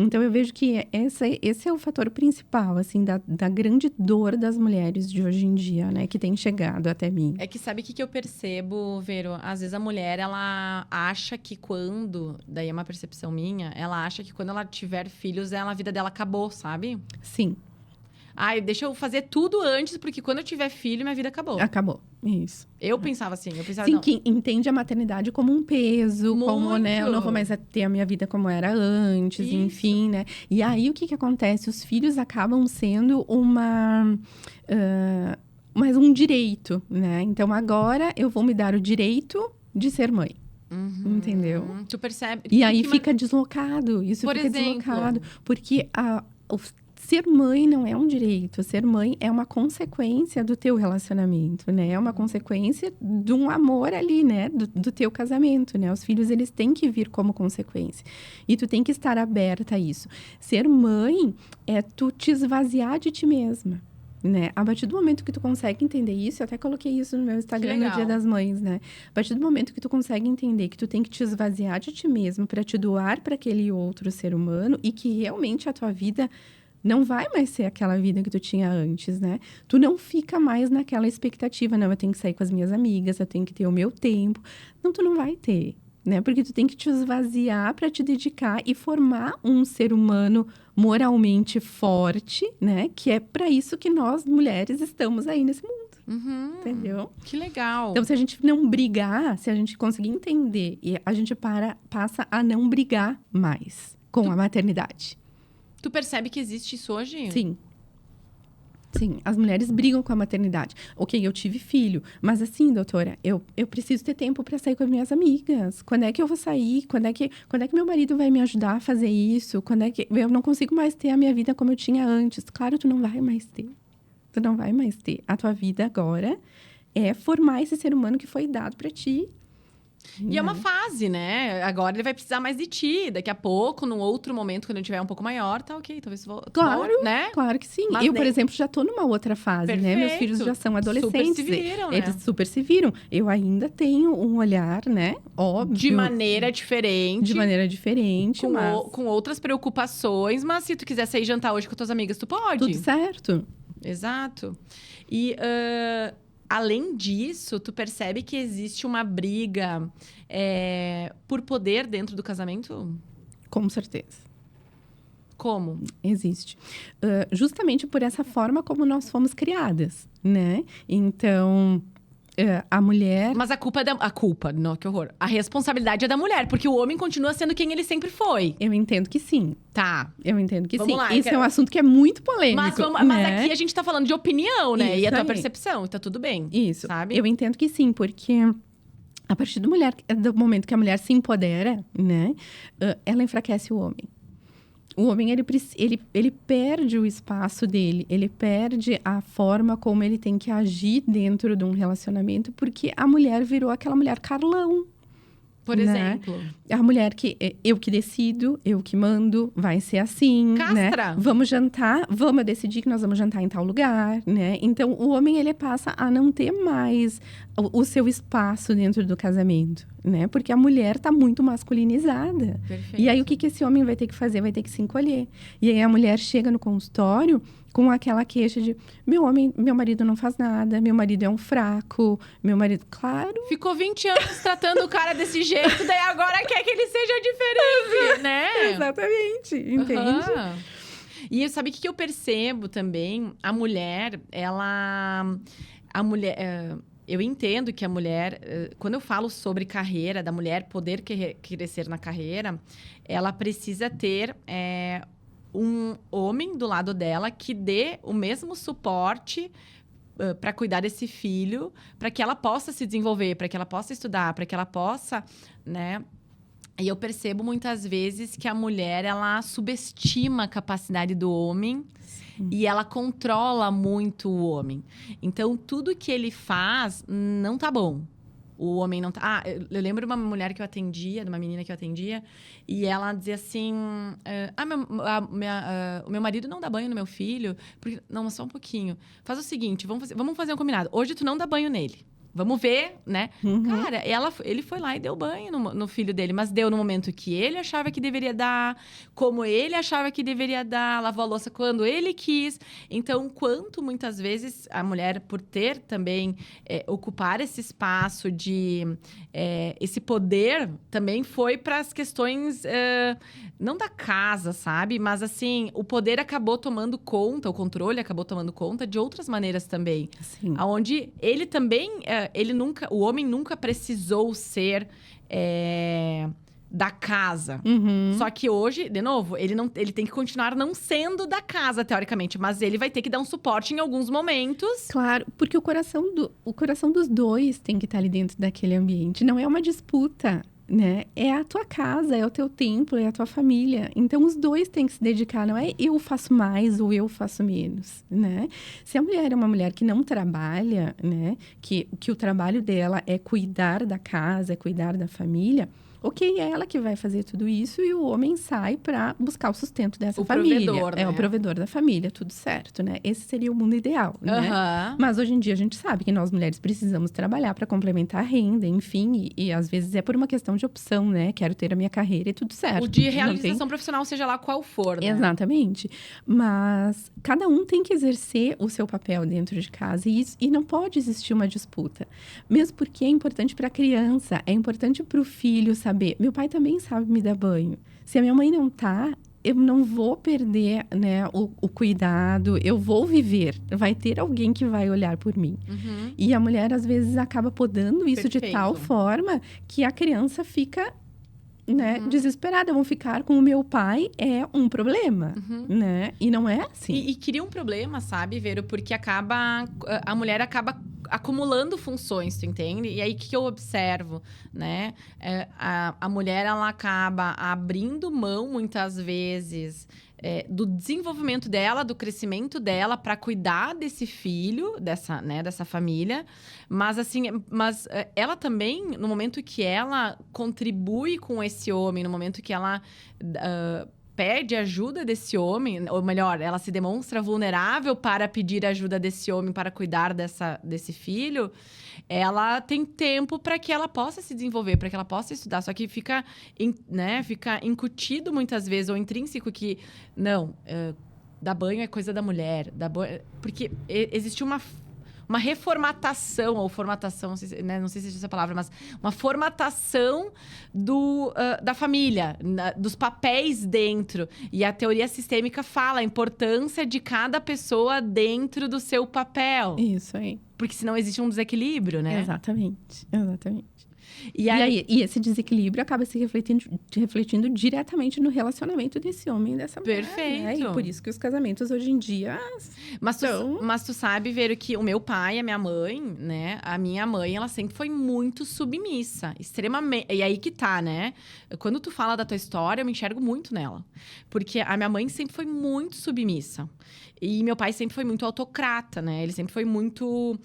Então, eu vejo que esse é o fator principal, assim, da grande dor das mulheres de hoje em dia, né? Que tem chegado até mim. É que sabe o que eu percebo, Vero? Às vezes a mulher, ela acha que daí é uma percepção minha, ela acha que quando ela tiver filhos, a vida dela acabou, sabe? Sim. Ai, deixa eu fazer tudo antes, porque quando eu tiver filho, minha vida acabou. Acabou, isso. Eu pensava assim, Sim, que entende a maternidade como um peso, Muito. como, né, eu não vou mais ter a minha vida como era antes, Isso. enfim, né? E aí, o que acontece? Os filhos acabam sendo mais um direito, né? Então, agora eu vou me dar o direito de ser mãe. Uhum. Entendeu? Tu percebe? E aí fica deslocado, isso Por fica exemplo? deslocado. Porque ser mãe não é um direito. Ser mãe é uma consequência do teu relacionamento, né? É uma consequência de um amor ali, né? Do teu casamento, né? Os filhos, eles têm que vir como consequência. E tu tem que estar aberta a isso. Ser mãe é tu te esvaziar de ti mesma, né? A partir do momento que tu consegue entender isso, eu até coloquei isso no meu Instagram no Dia das Mães, né? A partir do momento que tu consegue entender que tu tem que te esvaziar de ti mesmo para te doar para aquele outro ser humano e que realmente a tua vida não vai mais ser aquela vida que tu tinha antes, né? Tu não fica mais naquela expectativa, não, eu tenho que sair com as minhas amigas, eu tenho que ter o meu tempo. Não, tu não vai ter, né? Porque tu tem que te esvaziar para te dedicar e formar um ser humano moralmente forte, né? Que é para isso que nós, mulheres, estamos aí nesse mundo. Uhum. Entendeu? Que legal. Então, se a gente não brigar, se a gente conseguir entender, e a gente passa a não brigar mais com a maternidade. Tu percebe que existe isso hoje? Sim. Sim, as mulheres brigam com a maternidade. Ok, eu tive filho, mas assim, doutora, eu preciso ter tempo para sair com as minhas amigas. Quando é que eu vou sair? Quando é que meu marido vai me ajudar a fazer isso? Quando é que eu não consigo mais ter a minha vida como eu tinha antes? Claro, tu não vai mais ter. Tu não vai mais ter. A tua vida agora é formar esse ser humano que foi dado para ti. E é uma fase, né? Agora ele vai precisar mais de ti. Daqui a pouco, num outro momento, quando ele estiver um pouco maior, tá ok. Talvez Claro, né? Claro que sim. Mas por exemplo, já tô numa outra fase, Perfeito. né? Meus filhos já são adolescentes. Super se viram, né? Eles super se viram. Eu ainda tenho um olhar, né? Óbvio. De maneira diferente. De maneira diferente, com outras preocupações. Mas se tu quiser sair jantar hoje com tuas amigas, tu pode. Tudo certo. Exato. E... além disso, tu percebe que existe uma briga por poder dentro do casamento? Com certeza. Como? Existe. Justamente por essa forma como nós fomos criadas, né? Então, a mulher... Mas a culpa é não, que horror. A responsabilidade é da mulher, porque o homem continua sendo quem ele sempre foi. Eu entendo que sim. Tá. Eu entendo que Vamos sim. lá, Isso é um assunto que é muito polêmico. Mas aqui a gente tá falando de opinião, né? Isso e a tua aí. percepção, tá tudo bem. Isso. Sabe? Eu entendo que sim, porque a partir do momento que a mulher se empodera, né? Ela enfraquece o homem. O homem, ele perde o espaço dele, ele perde a forma como ele tem que agir dentro de um relacionamento, porque a mulher virou aquela mulher Carlão. Por exemplo? A mulher que eu que decido, eu que mando, vai ser assim, Castra. né? Vamos jantar, vamos decidir que nós vamos jantar em tal lugar, né? Então, o homem, ele passa a não ter mais o seu espaço dentro do casamento, né? Porque a mulher tá muito masculinizada. Perfeito. E aí, o que esse homem vai ter que fazer? Vai ter que se encolher. E aí, a mulher chega no consultório com aquela queixa de meu marido não faz nada, meu marido é um fraco, meu marido, claro. Ficou 20 anos tratando o cara desse jeito, daí agora quer que ele seja diferente, né? Exatamente, entende? Uhum. E sabe o que eu percebo também? A mulher, eu entendo que a mulher, quando eu falo sobre carreira, da mulher poder crescer na carreira, ela precisa ter um homem do lado dela que dê o mesmo suporte para cuidar desse filho, para que ela possa se desenvolver, para que ela possa estudar, para que ela possa, né? E eu percebo muitas vezes que a mulher, ela subestima a capacidade do homem. Sim. E ela controla muito o homem. Então, tudo que ele faz não tá bom. O homem não tá... eu lembro de uma mulher que eu atendia, de uma menina que eu atendia, e ela dizia assim... o meu marido não dá banho no meu filho. Porque... Não, mas só um pouquinho. Faz o seguinte, vamos fazer um combinado. Hoje tu não dá banho nele. Vamos ver, né? Uhum. Cara, ele foi lá e deu banho no filho dele. Mas deu no momento que ele achava que deveria dar. Como ele achava que deveria dar. Lavou a louça quando ele quis. Então, quanto muitas vezes a mulher, por ter também... ocupar esse espaço de... esse poder também foi para as questões... não da casa, sabe? Mas, assim, o poder acabou tomando conta. O controle acabou tomando conta de outras maneiras também. Sim. Onde ele também... o homem nunca precisou ser da casa. Uhum. Só que hoje, de novo, ele tem que continuar não sendo da casa, teoricamente. Mas ele vai ter que dar um suporte em alguns momentos. Claro, porque o coração dos dois tem que estar ali dentro daquele ambiente. Não é uma disputa, né? É a tua casa, é o teu templo, é a tua família. Então, os dois têm que se dedicar. Não é eu faço mais ou eu faço menos, né? Se a mulher é uma mulher que não trabalha, né? Que o trabalho dela é cuidar da casa, é cuidar da família... Ok, é ela que vai fazer tudo isso e o homem sai para buscar o sustento dessa família. Provedor, né? É o provedor da família, tudo certo, né? Esse seria o mundo ideal, né? Mas hoje em dia a gente sabe que nós mulheres precisamos trabalhar para complementar a renda, enfim, e às vezes é por uma questão de opção, né? Quero ter a minha carreira e tudo certo. O de realização profissional, seja lá qual for, né? Exatamente. Mas cada um tem que exercer o seu papel dentro de casa e não pode existir uma disputa. Mesmo porque é importante para a criança, é importante para o filho saber. Meu pai também sabe me dar banho. Se a minha mãe não tá, eu não vou perder, né, o cuidado. Eu vou viver. Vai ter alguém que vai olhar por mim. Uhum. E a mulher, às vezes, acaba podando isso de tal forma que a criança fica... né, desesperada, vão ficar com o meu pai, é um problema, né? E não é assim. E cria um problema, sabe, Vero? Porque a mulher acaba acumulando funções, tu entende? E aí, o que eu observo, né? A mulher, ela acaba abrindo mão, muitas vezes... do desenvolvimento dela, do crescimento dela para cuidar desse filho, dessa família. Mas, assim, ela também, no momento que ela contribui com esse homem, no momento que ela pede ajuda desse homem, ou melhor, ela se demonstra vulnerável para pedir ajuda desse homem para cuidar desse filho, ela tem tempo para que ela possa se desenvolver, para que ela possa estudar. Só que fica incutido muitas vezes, ou intrínseco que, não, dar banho é coisa da mulher. Porque existe uma reformatação, ou formatação, não sei se existe essa palavra, mas uma formatação da família, dos papéis dentro. E a teoria sistêmica fala a importância de cada pessoa dentro do seu papel. Isso aí. Porque senão existe um desequilíbrio, né? Exatamente. E esse desequilíbrio acaba se refletindo diretamente no relacionamento desse homem e dessa mulher. Perfeito. Né? E por isso que os casamentos hoje em dia Mas tu sabe, Vero, que o meu pai, a minha mãe, né? A minha mãe, ela sempre foi muito submissa. Extremamente. E aí que tá, né? Quando tu fala da tua história, eu me enxergo muito nela. Porque a minha mãe sempre foi muito submissa. E meu pai sempre foi muito autocrata, né? Ele sempre foi muito...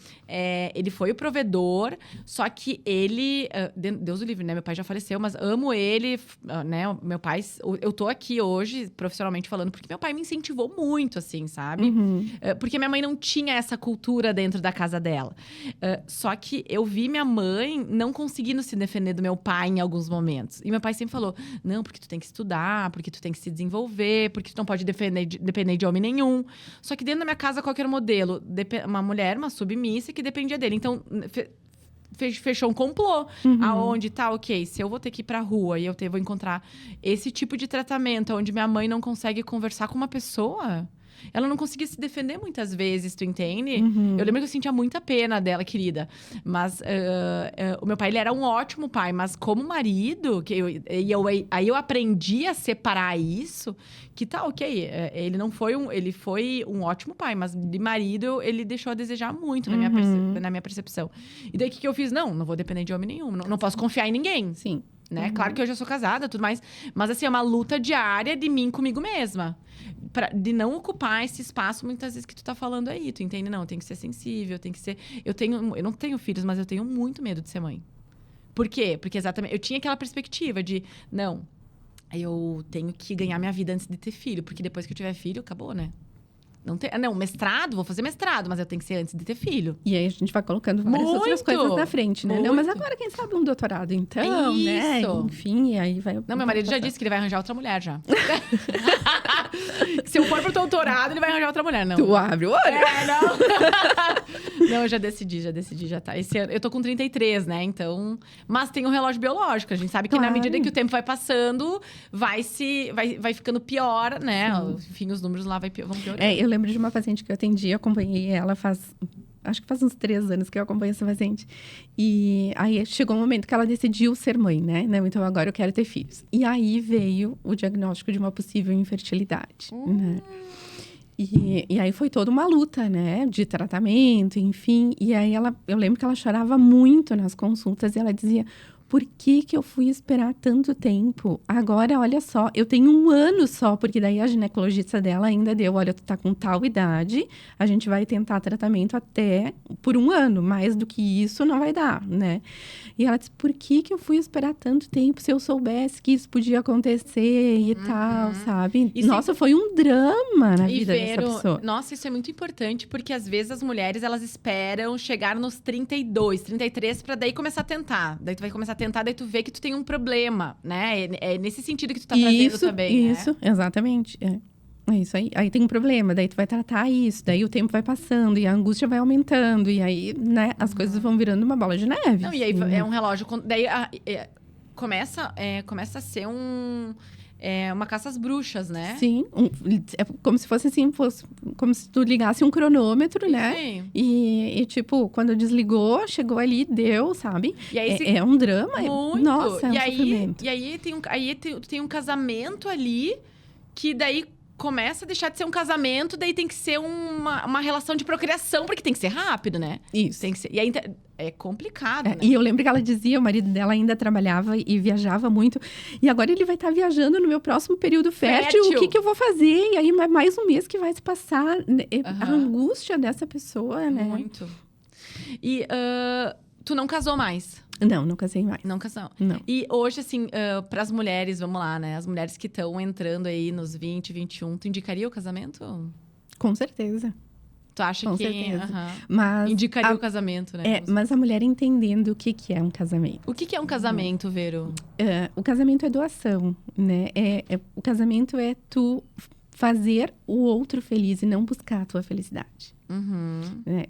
ele foi o provedor, só que ele Deus o livre, né? Meu pai já faleceu, mas amo ele, né? Meu pai, eu tô aqui hoje, profissionalmente falando, porque meu pai me incentivou muito, assim, sabe? Porque minha mãe não tinha essa cultura dentro da casa dela. Só que eu vi minha mãe não conseguindo se defender do meu pai em alguns momentos. E meu pai sempre falou, não, porque tu tem que estudar, porque tu tem que se desenvolver, porque tu não pode depender de homem nenhum. Só que dentro da minha casa, qualquer modelo, uma mulher, uma submissa que dependia dele. Então, fechou um complô. Aonde tá, ok, se eu vou ter que ir pra rua e vou encontrar esse tipo de tratamento, onde minha mãe não consegue conversar com uma pessoa... Ela não conseguia se defender muitas vezes, tu entende? Eu lembro que eu sentia muita pena dela, querida. Mas o meu pai, ele era um ótimo pai. Mas como marido, aí eu aprendi a separar isso. Que tá, ok. Ele não foi ele foi um ótimo pai. Mas de marido, ele deixou a desejar muito na minha percepção. E daí, o que eu fiz? Não vou depender de homem nenhum. Não posso confiar em ninguém. Sim. Né? Claro que hoje eu sou casada, tudo mais. Mas, assim, é uma luta diária de mim comigo mesma. De não ocupar esse espaço, muitas vezes, que tu tá falando aí. Tu entende? Não, eu tenho que ser sensível, tem que ser... Eu não tenho filhos, mas eu tenho muito medo de ser mãe. Por quê? Porque exatamente... Eu tinha aquela perspectiva de... Não, eu tenho que ganhar minha vida antes de ter filho. Porque depois que eu tiver filho, acabou, né? Não, mestrado, vou fazer mestrado, mas eu tenho que ser antes de ter filho. E aí a gente vai colocando várias outras coisas na frente, né? Muito. Não, mas agora, quem sabe, um doutorado, então, né? Enfim, e aí vai... Não, meu marido já disse que ele vai arranjar outra mulher, já. Se eu for pro doutorado, ele vai arranjar outra mulher, não. Tu abre o olho? Não. Não, eu já decidi, já tá. Esse ano, eu tô com 33, né? Então... Mas tem um relógio biológico. A gente sabe que na medida que o tempo vai passando, vai ficando pior, né? Enfim, os números lá vão piorando. Eu lembro de uma paciente que eu atendi, acompanhei ela acho que faz uns 3 anos que eu acompanho essa paciente. E aí chegou um momento que ela decidiu ser mãe, né? Não, então agora eu quero ter filhos. E aí veio o diagnóstico de uma possível infertilidade, né? E aí foi toda uma luta, né? De tratamento, enfim. E aí eu lembro que ela chorava muito nas consultas e ela dizia... Por que eu fui esperar tanto tempo? Agora, olha só, eu tenho 1 ano só, porque daí a ginecologista dela ainda deu, olha, tu tá com tal idade, a gente vai tentar tratamento até por 1 ano, mais do que isso não vai dar, né? E ela disse, por que eu fui esperar tanto tempo se eu soubesse que isso podia acontecer e tal, sabe? E nossa, foi um drama na vida dessa pessoa. Nossa, isso é muito importante, porque às vezes as mulheres, elas esperam chegar nos 32, 33, pra daí começar a tentar. Daí tu vai começar a tentar, daí tu vê que tu tem um problema, né? É nesse sentido que tu tá trazendo também, Isso, né? Exatamente. É isso aí. Aí tem um problema, daí tu vai tratar isso, daí o tempo vai passando e a angústia vai aumentando. E aí, né, as coisas vão virando uma bola de neve. Não, e aí é um relógio... Daí começa a ser uma caça às bruxas, né? Sim, é como se fosse assim, como se tu ligasse um cronômetro, né? Sim. E tipo, quando desligou, chegou ali, deu, sabe? E aí, é um drama. Muito. Nossa, é um sofrimento. E aí tem um casamento ali, que daí começa a deixar de ser um casamento, daí tem que ser uma relação de procriação, porque tem que ser rápido, né? Isso. Tem que ser, e aí é complicado, né? E eu lembro que ela dizia, o marido dela ainda trabalhava e viajava muito. E agora ele vai estar viajando no meu próximo período fértil. O que eu vou fazer? E aí, mais um mês que vai se passar. A angústia dessa pessoa, né? Muito. E tu não casou mais? Não casei mais. Não casou? Não. E hoje, assim, para as mulheres, vamos lá, né? As mulheres que estão entrando aí nos 20, 21, tu indicaria o casamento? Com certeza. Tu acha Com que certeza. Mas indicaria o casamento, né? Mas a mulher entendendo o que é um casamento. O que é um casamento, Vero? O casamento é doação, né? O casamento é tu fazer o outro feliz e não buscar a tua felicidade.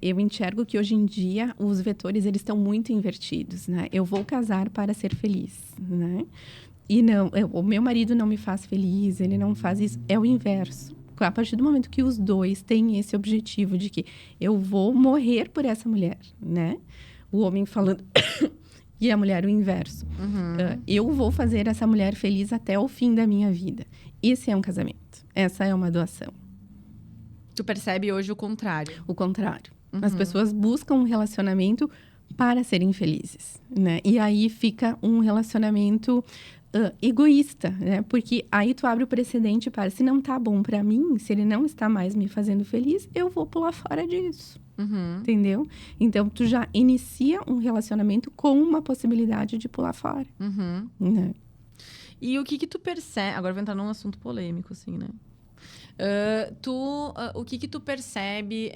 Eu enxergo que hoje em dia os vetores eles estão muito invertidos, né? Eu vou casar para ser feliz, né? E não, o meu marido não me faz feliz, ele não faz isso. É o inverso. A partir do momento que os dois têm esse objetivo de que eu vou morrer por essa mulher, né? O homem falando e a mulher o inverso. Eu vou fazer essa mulher feliz até o fim da minha vida. Esse é um casamento. Essa é uma doação. Tu percebe hoje o contrário? O contrário. As pessoas buscam um relacionamento para serem felizes, né? E aí fica um relacionamento egoísta, né? Porque aí tu abre o precedente para, se não tá bom para mim, se ele não está mais me fazendo feliz, eu vou pular fora disso. Entendeu? Então, tu já inicia um relacionamento com uma possibilidade de pular fora. Né? E o que tu percebe... Agora eu vou entrar num assunto polêmico, assim, né? O que tu percebe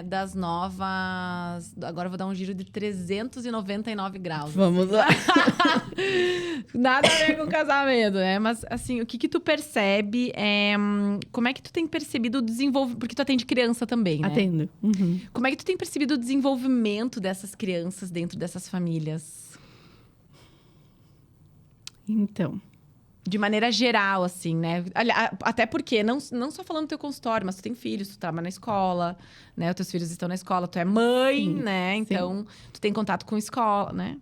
das novas... Agora eu vou dar um giro de 399 graus. Vamos lá. Nada a ver com casamento, né? Mas, assim, o que tu percebe como é que tu tem percebido o desenvolvimento... Porque tu atende criança também, né? Atendo. Como é que tu tem percebido o desenvolvimento dessas crianças dentro dessas famílias? Então... De maneira geral, assim, né? Até porque, não só falando do teu consultório, mas tu tem filhos, tu trabalha na escola, né? Os teus filhos estão na escola, tu é mãe, sim, né? Então, tu tem contato com a escola, né?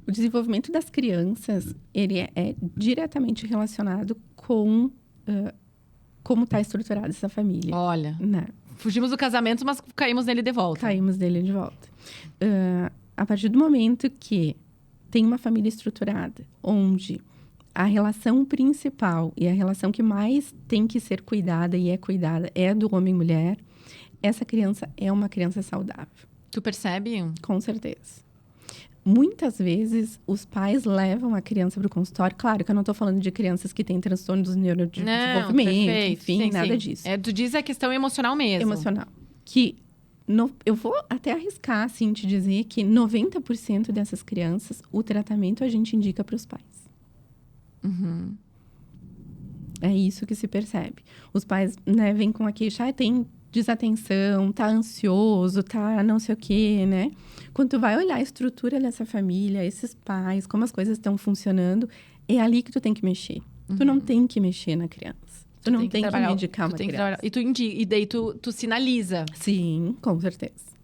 O desenvolvimento das crianças, ele é diretamente relacionado com como está estruturada essa família. Olha, né? Fugimos do casamento, mas caímos nele de volta. Caímos nele de volta. A partir do momento que tem uma família estruturada, onde a relação principal e a relação que mais tem que ser cuidada e é cuidada é do homem e mulher, essa criança é uma criança saudável. Tu percebe? Com certeza. Muitas vezes, os pais levam a criança para o consultório. Claro que eu não estou falando de crianças que têm transtornos do neurodesenvolvimento, enfim, sim, nada sim. disso. Tu diz a questão emocional mesmo. Emocional. Que eu vou até arriscar, assim, te dizer que 90% dessas crianças, o tratamento a gente indica para os pais. É isso que se percebe. Os pais, né, vêm com a queixa, tem desatenção, tá ansioso, tá não sei o quê, né? Quando tu vai olhar a estrutura dessa família, esses pais, como as coisas estão funcionando, é ali que tu tem que mexer. Tu não tem que mexer na criança. Tu não tem que medicar uma criança. E daí tu sinaliza. Sim, com certeza.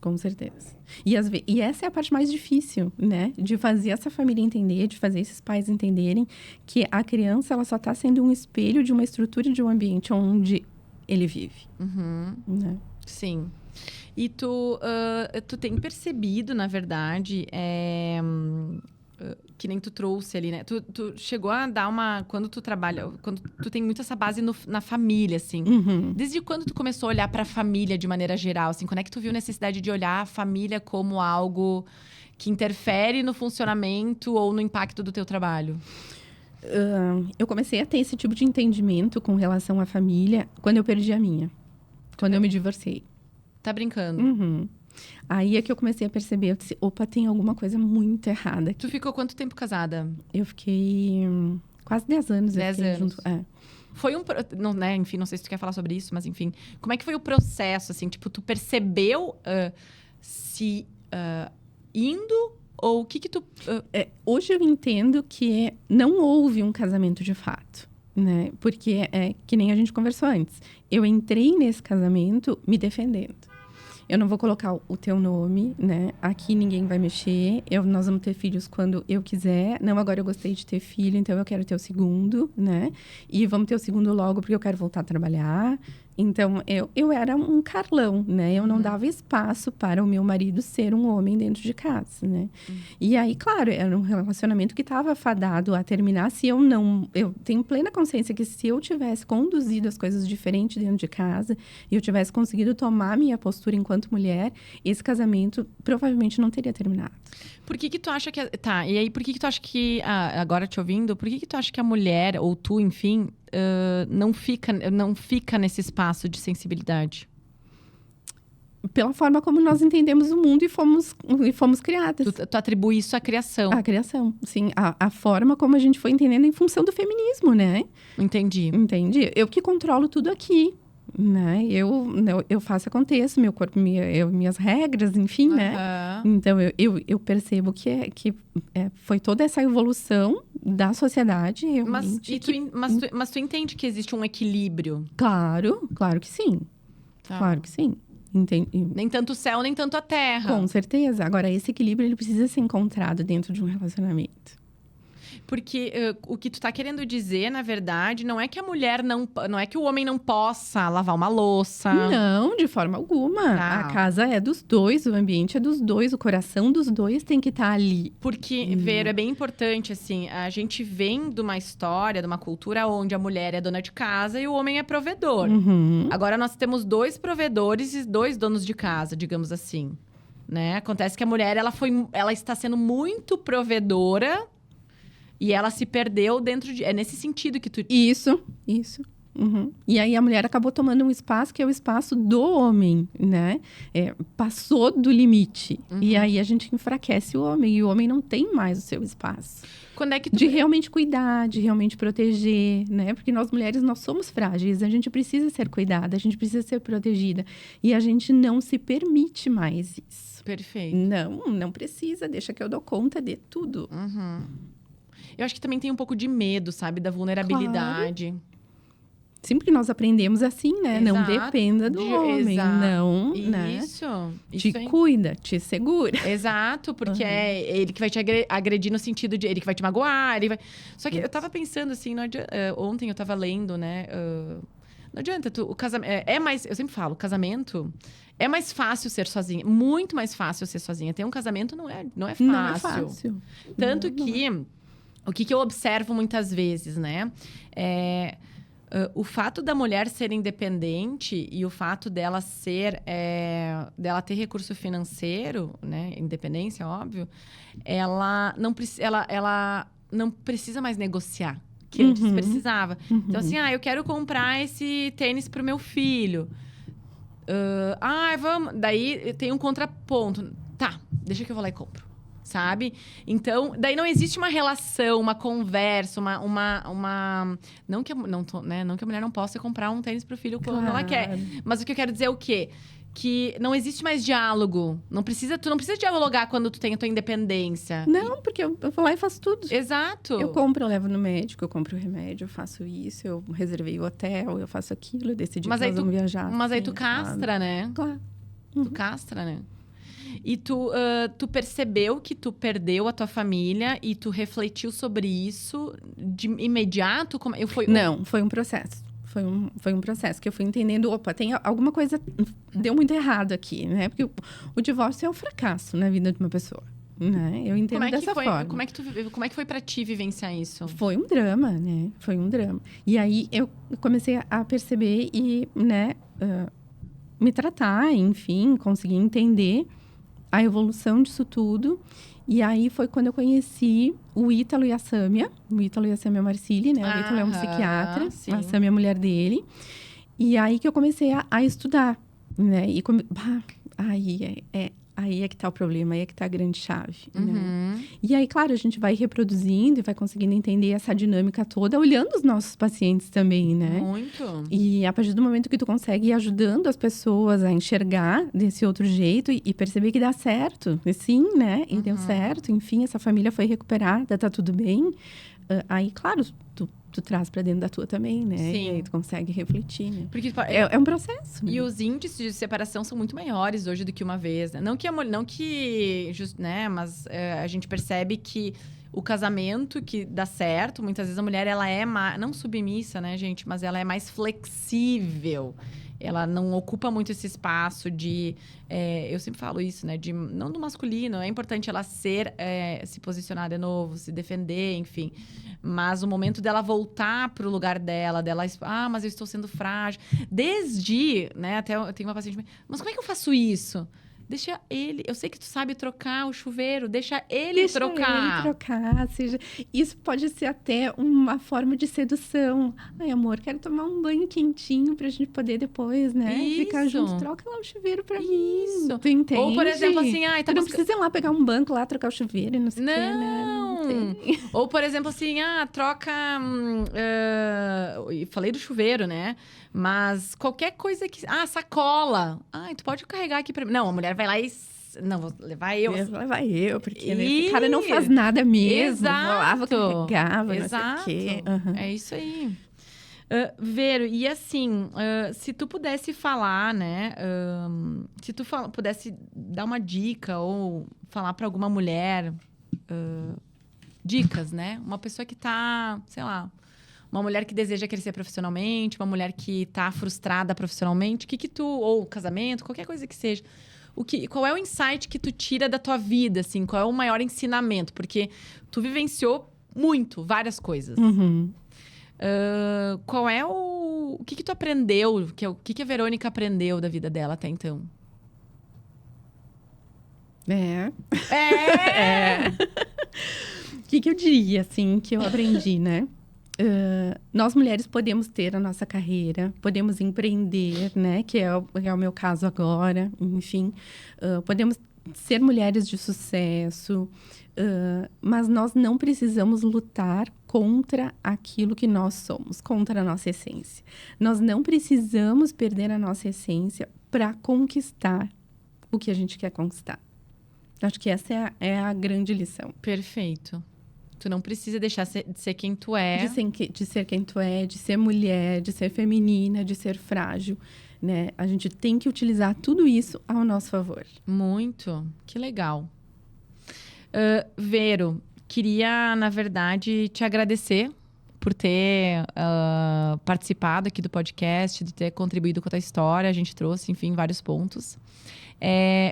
Com certeza. E essa é a parte mais difícil, né? De fazer essa família entender, de fazer esses pais entenderem que a criança, ela só está sendo um espelho de uma estrutura e de um ambiente onde ele vive. Né? Sim. E tu tem percebido, na verdade, que nem tu trouxe ali, né? Tu chegou a dar quando tu trabalha, quando tu tem muito essa base na família, assim. Desde quando tu começou a olhar pra família de maneira geral, assim? Quando é que tu viu necessidade de olhar a família como algo que interfere no funcionamento ou no impacto do teu trabalho? Eu comecei a ter esse tipo de entendimento com relação à família quando eu perdi a minha. Quando eu me divorciei. Tá brincando? Aí é que eu comecei a perceber, eu disse, opa, tem alguma coisa muito errada aqui. Tu ficou quanto tempo casada? Eu fiquei quase 10 anos. 10 anos. Junto, Foi não, né? Enfim, não sei se tu quer falar sobre isso, mas enfim. Como é que foi o processo, assim? Tipo, tu percebeu se indo ou o que tu... Hoje eu entendo que não houve um casamento de fato, né? Porque é que nem a gente conversou antes. Eu entrei nesse casamento me defendendo. Eu não vou colocar o teu nome, né? Aqui ninguém vai mexer. Nós vamos ter filhos quando eu quiser. Não, agora eu gostei de ter filho, então eu quero ter o segundo, né? E vamos ter o segundo logo porque eu quero voltar a trabalhar. Então, eu era um Carlão, né? Eu não dava espaço para o meu marido ser um homem dentro de casa, né? E aí, claro, era um relacionamento que estava fadado a terminar se eu não... Eu tenho plena consciência que se eu tivesse conduzido as coisas diferente dentro de casa e eu tivesse conseguido tomar minha postura enquanto mulher, esse casamento provavelmente não teria terminado. Por que tu acha que... Tá, e aí por que tu acha que... agora te ouvindo, por que tu acha que a mulher, ou tu, enfim... não fica nesse espaço de sensibilidade? Pela forma como nós entendemos o mundo e fomos criadas. Tu atribui isso à criação. À criação, sim. A forma como a gente foi entendendo em função do feminismo, né? Entendi. Eu que controlo tudo aqui, né? Eu faço acontecer, meu corpo, minhas regras, enfim, né? Então, eu percebo que foi toda essa evolução da sociedade, realmente. Mas tu entende que existe um equilíbrio? Claro que sim. Tá. Claro que sim. Entendi. Nem tanto o céu, nem tanto a terra. Com certeza. Agora, esse equilíbrio, ele precisa ser encontrado dentro de um relacionamento. Porque o que tu tá querendo dizer, na verdade, não é que a mulher não é que o homem não possa lavar uma louça. Não, de forma alguma. Tá. A casa é dos dois, o ambiente é dos dois, o coração dos dois tem que estar ali. Porque, Vero, é bem importante, assim, a gente vem de uma história, de uma cultura onde a mulher é dona de casa e o homem é provedor. Agora, nós temos 2 provedores e 2 donos de casa, digamos assim, né? Acontece que a mulher, ela está sendo muito provedora e ela se perdeu dentro de... É nesse sentido que tu... Isso. E aí a mulher acabou tomando um espaço que é o espaço do homem, né? Passou do limite. E aí a gente enfraquece o homem. E o homem não tem mais o seu espaço. Quando é que tu... De realmente cuidar, de realmente proteger, né? Porque nós mulheres, nós somos frágeis. A gente precisa ser cuidada, a gente precisa ser protegida. E a gente não se permite mais isso. Perfeito. Não precisa. Deixa que eu dou conta de tudo. Eu acho que também tem um pouco de medo, sabe? Da vulnerabilidade. Claro. Sempre nós aprendemos assim, né? Exato. Não dependa do homem. Exato. Não, né? Isso Te aí. cuida, te segura. Exato, porque é ele que vai te agredir no sentido de... Ele que vai te magoar, ele vai... Só que eu tava pensando assim, ontem eu tava lendo, né? Não adianta, o casamento... eu sempre falo, casamento... É mais fácil ser sozinha. Muito mais fácil ser sozinha. Ter um casamento não é fácil. Não é fácil. Tanto que... O que eu observo muitas vezes, né? O fato da mulher ser independente e o fato dela dela ter recurso financeiro, né, independência, óbvio, ela não precisa mais negociar, que antes precisava. Então, assim, eu quero comprar esse tênis pro meu filho. Vamos... Daí tem um contraponto. Tá, deixa que eu vou lá e compro. Sabe? Então, daí não existe uma relação, uma conversa, Não que a mulher não possa comprar um tênis pro filho quando ela quer. Mas o que eu quero dizer é o quê? Que não existe mais diálogo. Tu não precisa dialogar quando tu tem a tua independência. Não, porque eu vou lá e faço tudo. Exato. Eu compro, eu levo no médico, eu compro o remédio, eu faço isso, eu reservei o hotel, eu faço aquilo, eu decidi que nós vamos viajar. Mas aí tu castra, né? Claro. Tu castra, né? E tu percebeu que tu perdeu a tua família e tu refletiu sobre isso de imediato? Não, foi um processo. Foi um processo que eu fui entendendo, tem alguma coisa deu muito errado aqui, né? Porque o divórcio é um fracasso na vida de uma pessoa, né? Eu entendo dessa forma. Como é que foi pra ti vivenciar isso? Foi um drama, né? Foi um drama. E aí eu comecei a perceber e, né, me tratar, enfim, conseguir entender a evolução disso tudo. E aí foi quando eu conheci o Ítalo e a Sâmia. O Ítalo e a Sâmia Marcilli, né? O Ítalo é um psiquiatra, sim. A Sâmia é a mulher dele. E aí que eu comecei a estudar, né? E aí é que tá o problema, aí é que tá a grande chave, né? E aí, claro, a gente vai reproduzindo e vai conseguindo entender essa dinâmica toda, olhando os nossos pacientes também, né? Muito. E a partir do momento que tu consegue ir ajudando as pessoas a enxergar desse outro jeito e perceber que dá certo, e sim, né? E deu certo, enfim, essa família foi recuperada, tá tudo bem. Aí, claro, tu traz pra dentro da tua também, né? Sim. E aí tu consegue refletir, né? Porque é um processo. E né? os índices de separação são muito maiores hoje do que uma vez, né? Mas a gente percebe que o casamento que dá certo, muitas vezes a mulher, ela é não submissa, né, gente? Mas ela é mais flexível. Ela não ocupa muito esse espaço de... eu sempre falo isso, né? Não do masculino. É importante ela se posicionar de novo, se defender, enfim. Mas o momento dela voltar pro lugar dela, mas eu estou sendo frágil. Desde, né? Até eu tenho uma paciente... Mas como é que eu faço isso? Deixa ele... Eu sei que tu sabe trocar o chuveiro. Deixa ele trocar. Isso pode ser até uma forma de sedução. Ai, amor, quero tomar um banho quentinho pra gente poder depois, né? Isso. Ficar junto. Troca lá o chuveiro pra mim. Isso. Tu entende? Ou, por exemplo, assim... Tu não precisa ir lá pegar um banco lá, trocar o chuveiro e não sei o quê, né? Não. Ou, por exemplo, assim... troca... falei do chuveiro, né? Mas qualquer coisa que... sacola. Tu pode carregar aqui pra mim. Não, a mulher vai lá e... Não, vou levar eu. Vou levar eu, porque esse cara não faz nada mesmo. Exato. Vou lá, vou carregar, vou Exato. não sei o quê. É isso aí. Vero, e assim, se tu pudesse falar, né? Se tu pudesse dar uma dica ou falar pra alguma mulher Dicas, né? Uma pessoa que tá, sei lá, uma mulher que deseja crescer profissionalmente, uma mulher que tá frustrada profissionalmente, ou casamento, qualquer coisa que seja. Qual é o insight que tu tira da tua vida, assim? Qual é o maior ensinamento? Porque tu vivenciou várias coisas. Uhum. Qual é o que tu aprendeu? O que a Verônica aprendeu da vida dela até então? O que eu diria, assim, que eu aprendi, né? Nós mulheres podemos ter a nossa carreira, podemos empreender, né? Que é o meu caso agora, enfim. Podemos ser mulheres de sucesso, mas nós não precisamos lutar contra aquilo que nós somos, contra a nossa essência. Nós não precisamos perder a nossa essência para conquistar o que a gente quer conquistar. Acho que essa é a grande lição. Perfeito. Tu não precisa deixar de ser quem tu é. De ser quem tu é, de ser mulher, de ser feminina, de ser frágil, né? A gente tem que utilizar tudo isso ao nosso favor. Muito. Que legal. Vero, queria, na verdade, te agradecer por ter participado aqui do podcast, de ter contribuído com a tua história. A gente trouxe, enfim, vários pontos.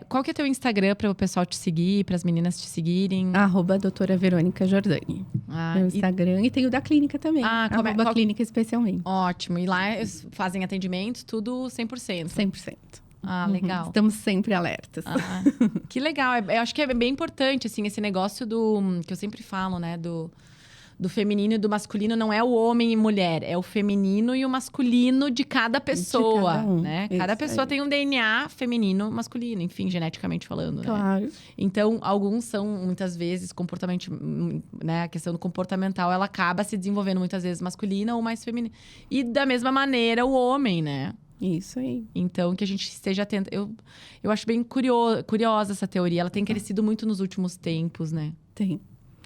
Qual que é teu Instagram para o pessoal te seguir, para as meninas te seguirem? @doutora Verônica Jordani. Meu Instagram. E tem o da clínica também. Clínica especialmente. Ótimo. E lá fazem atendimentos, tudo 100%? 100%. Legal. Estamos sempre alertas. Que legal. Eu acho que é bem importante, assim, esse negócio que eu sempre falo, né? Do feminino e do masculino não é o homem e mulher, é o feminino e o masculino de cada pessoa, de cada um. né? Cada pessoa tem um DNA feminino, masculino, enfim, geneticamente falando, claro. Né? Então, alguns são, muitas vezes, né? A questão do comportamental, ela acaba se desenvolvendo muitas vezes masculina ou mais feminina. E da mesma maneira, o homem, né? Isso aí. Então, que a gente esteja atento. Eu acho bem curiosa essa teoria. Ela tem crescido muito nos últimos tempos, né? Tem.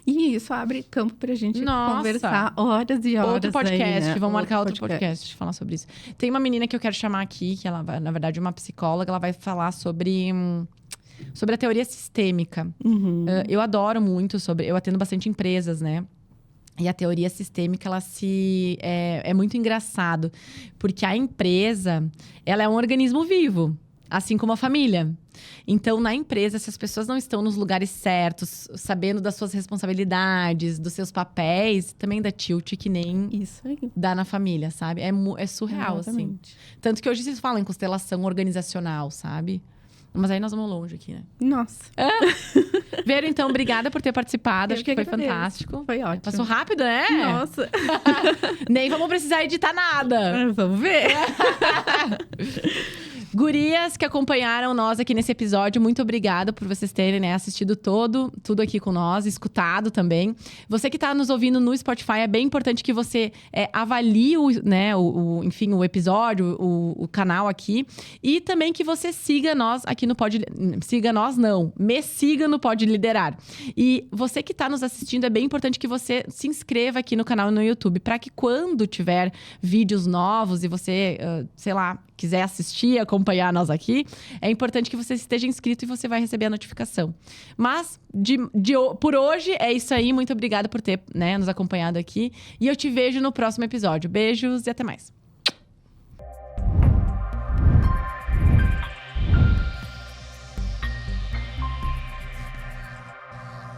E isso abre campo pra gente conversar horas e horas. Outro podcast, aí, né? Vamos marcar outro podcast falar sobre isso. Tem uma menina que eu quero chamar aqui, que ela vai, na verdade, uma psicóloga, ela vai falar sobre a teoria sistêmica. Uhum. Eu adoro muito eu atendo bastante empresas, né? E a teoria sistêmica, ela é muito engraçado. Porque a empresa, ela é um organismo vivo. Assim como a família. Então, na empresa, se as pessoas não estão nos lugares certos, sabendo das suas responsabilidades, dos seus papéis, também dá tilt que nem isso aí. Dá na família, sabe? É surreal, assim. Tanto que hoje vocês falam em constelação organizacional, sabe? Mas aí nós vamos longe aqui, né? Nossa. Vero, então, obrigada por ter participado. Acho que foi fantástico. Foi ótimo. Passou rápido, né? Nossa. Nem vamos precisar editar nada. Vamos ver. Gurias que acompanharam nós aqui nesse episódio, muito obrigada por vocês terem, né, assistido tudo aqui com nós, escutado também. Você que está nos ouvindo no Spotify, é bem importante que você avalie enfim, o episódio, o canal aqui. E também que você siga nós aqui no Siga nós, não. Me siga no Pode Liderar. E você que está nos assistindo, é bem importante que você se inscreva aqui no canal no YouTube, para que quando tiver vídeos novos e você, sei lá, quiser assistir, acompanhar nós aqui, é importante que você esteja inscrito e você vai receber a notificação. Mas, por hoje, é isso aí. Muito obrigada por ter, né, nos acompanhado aqui. E eu te vejo no próximo episódio. Beijos e até mais.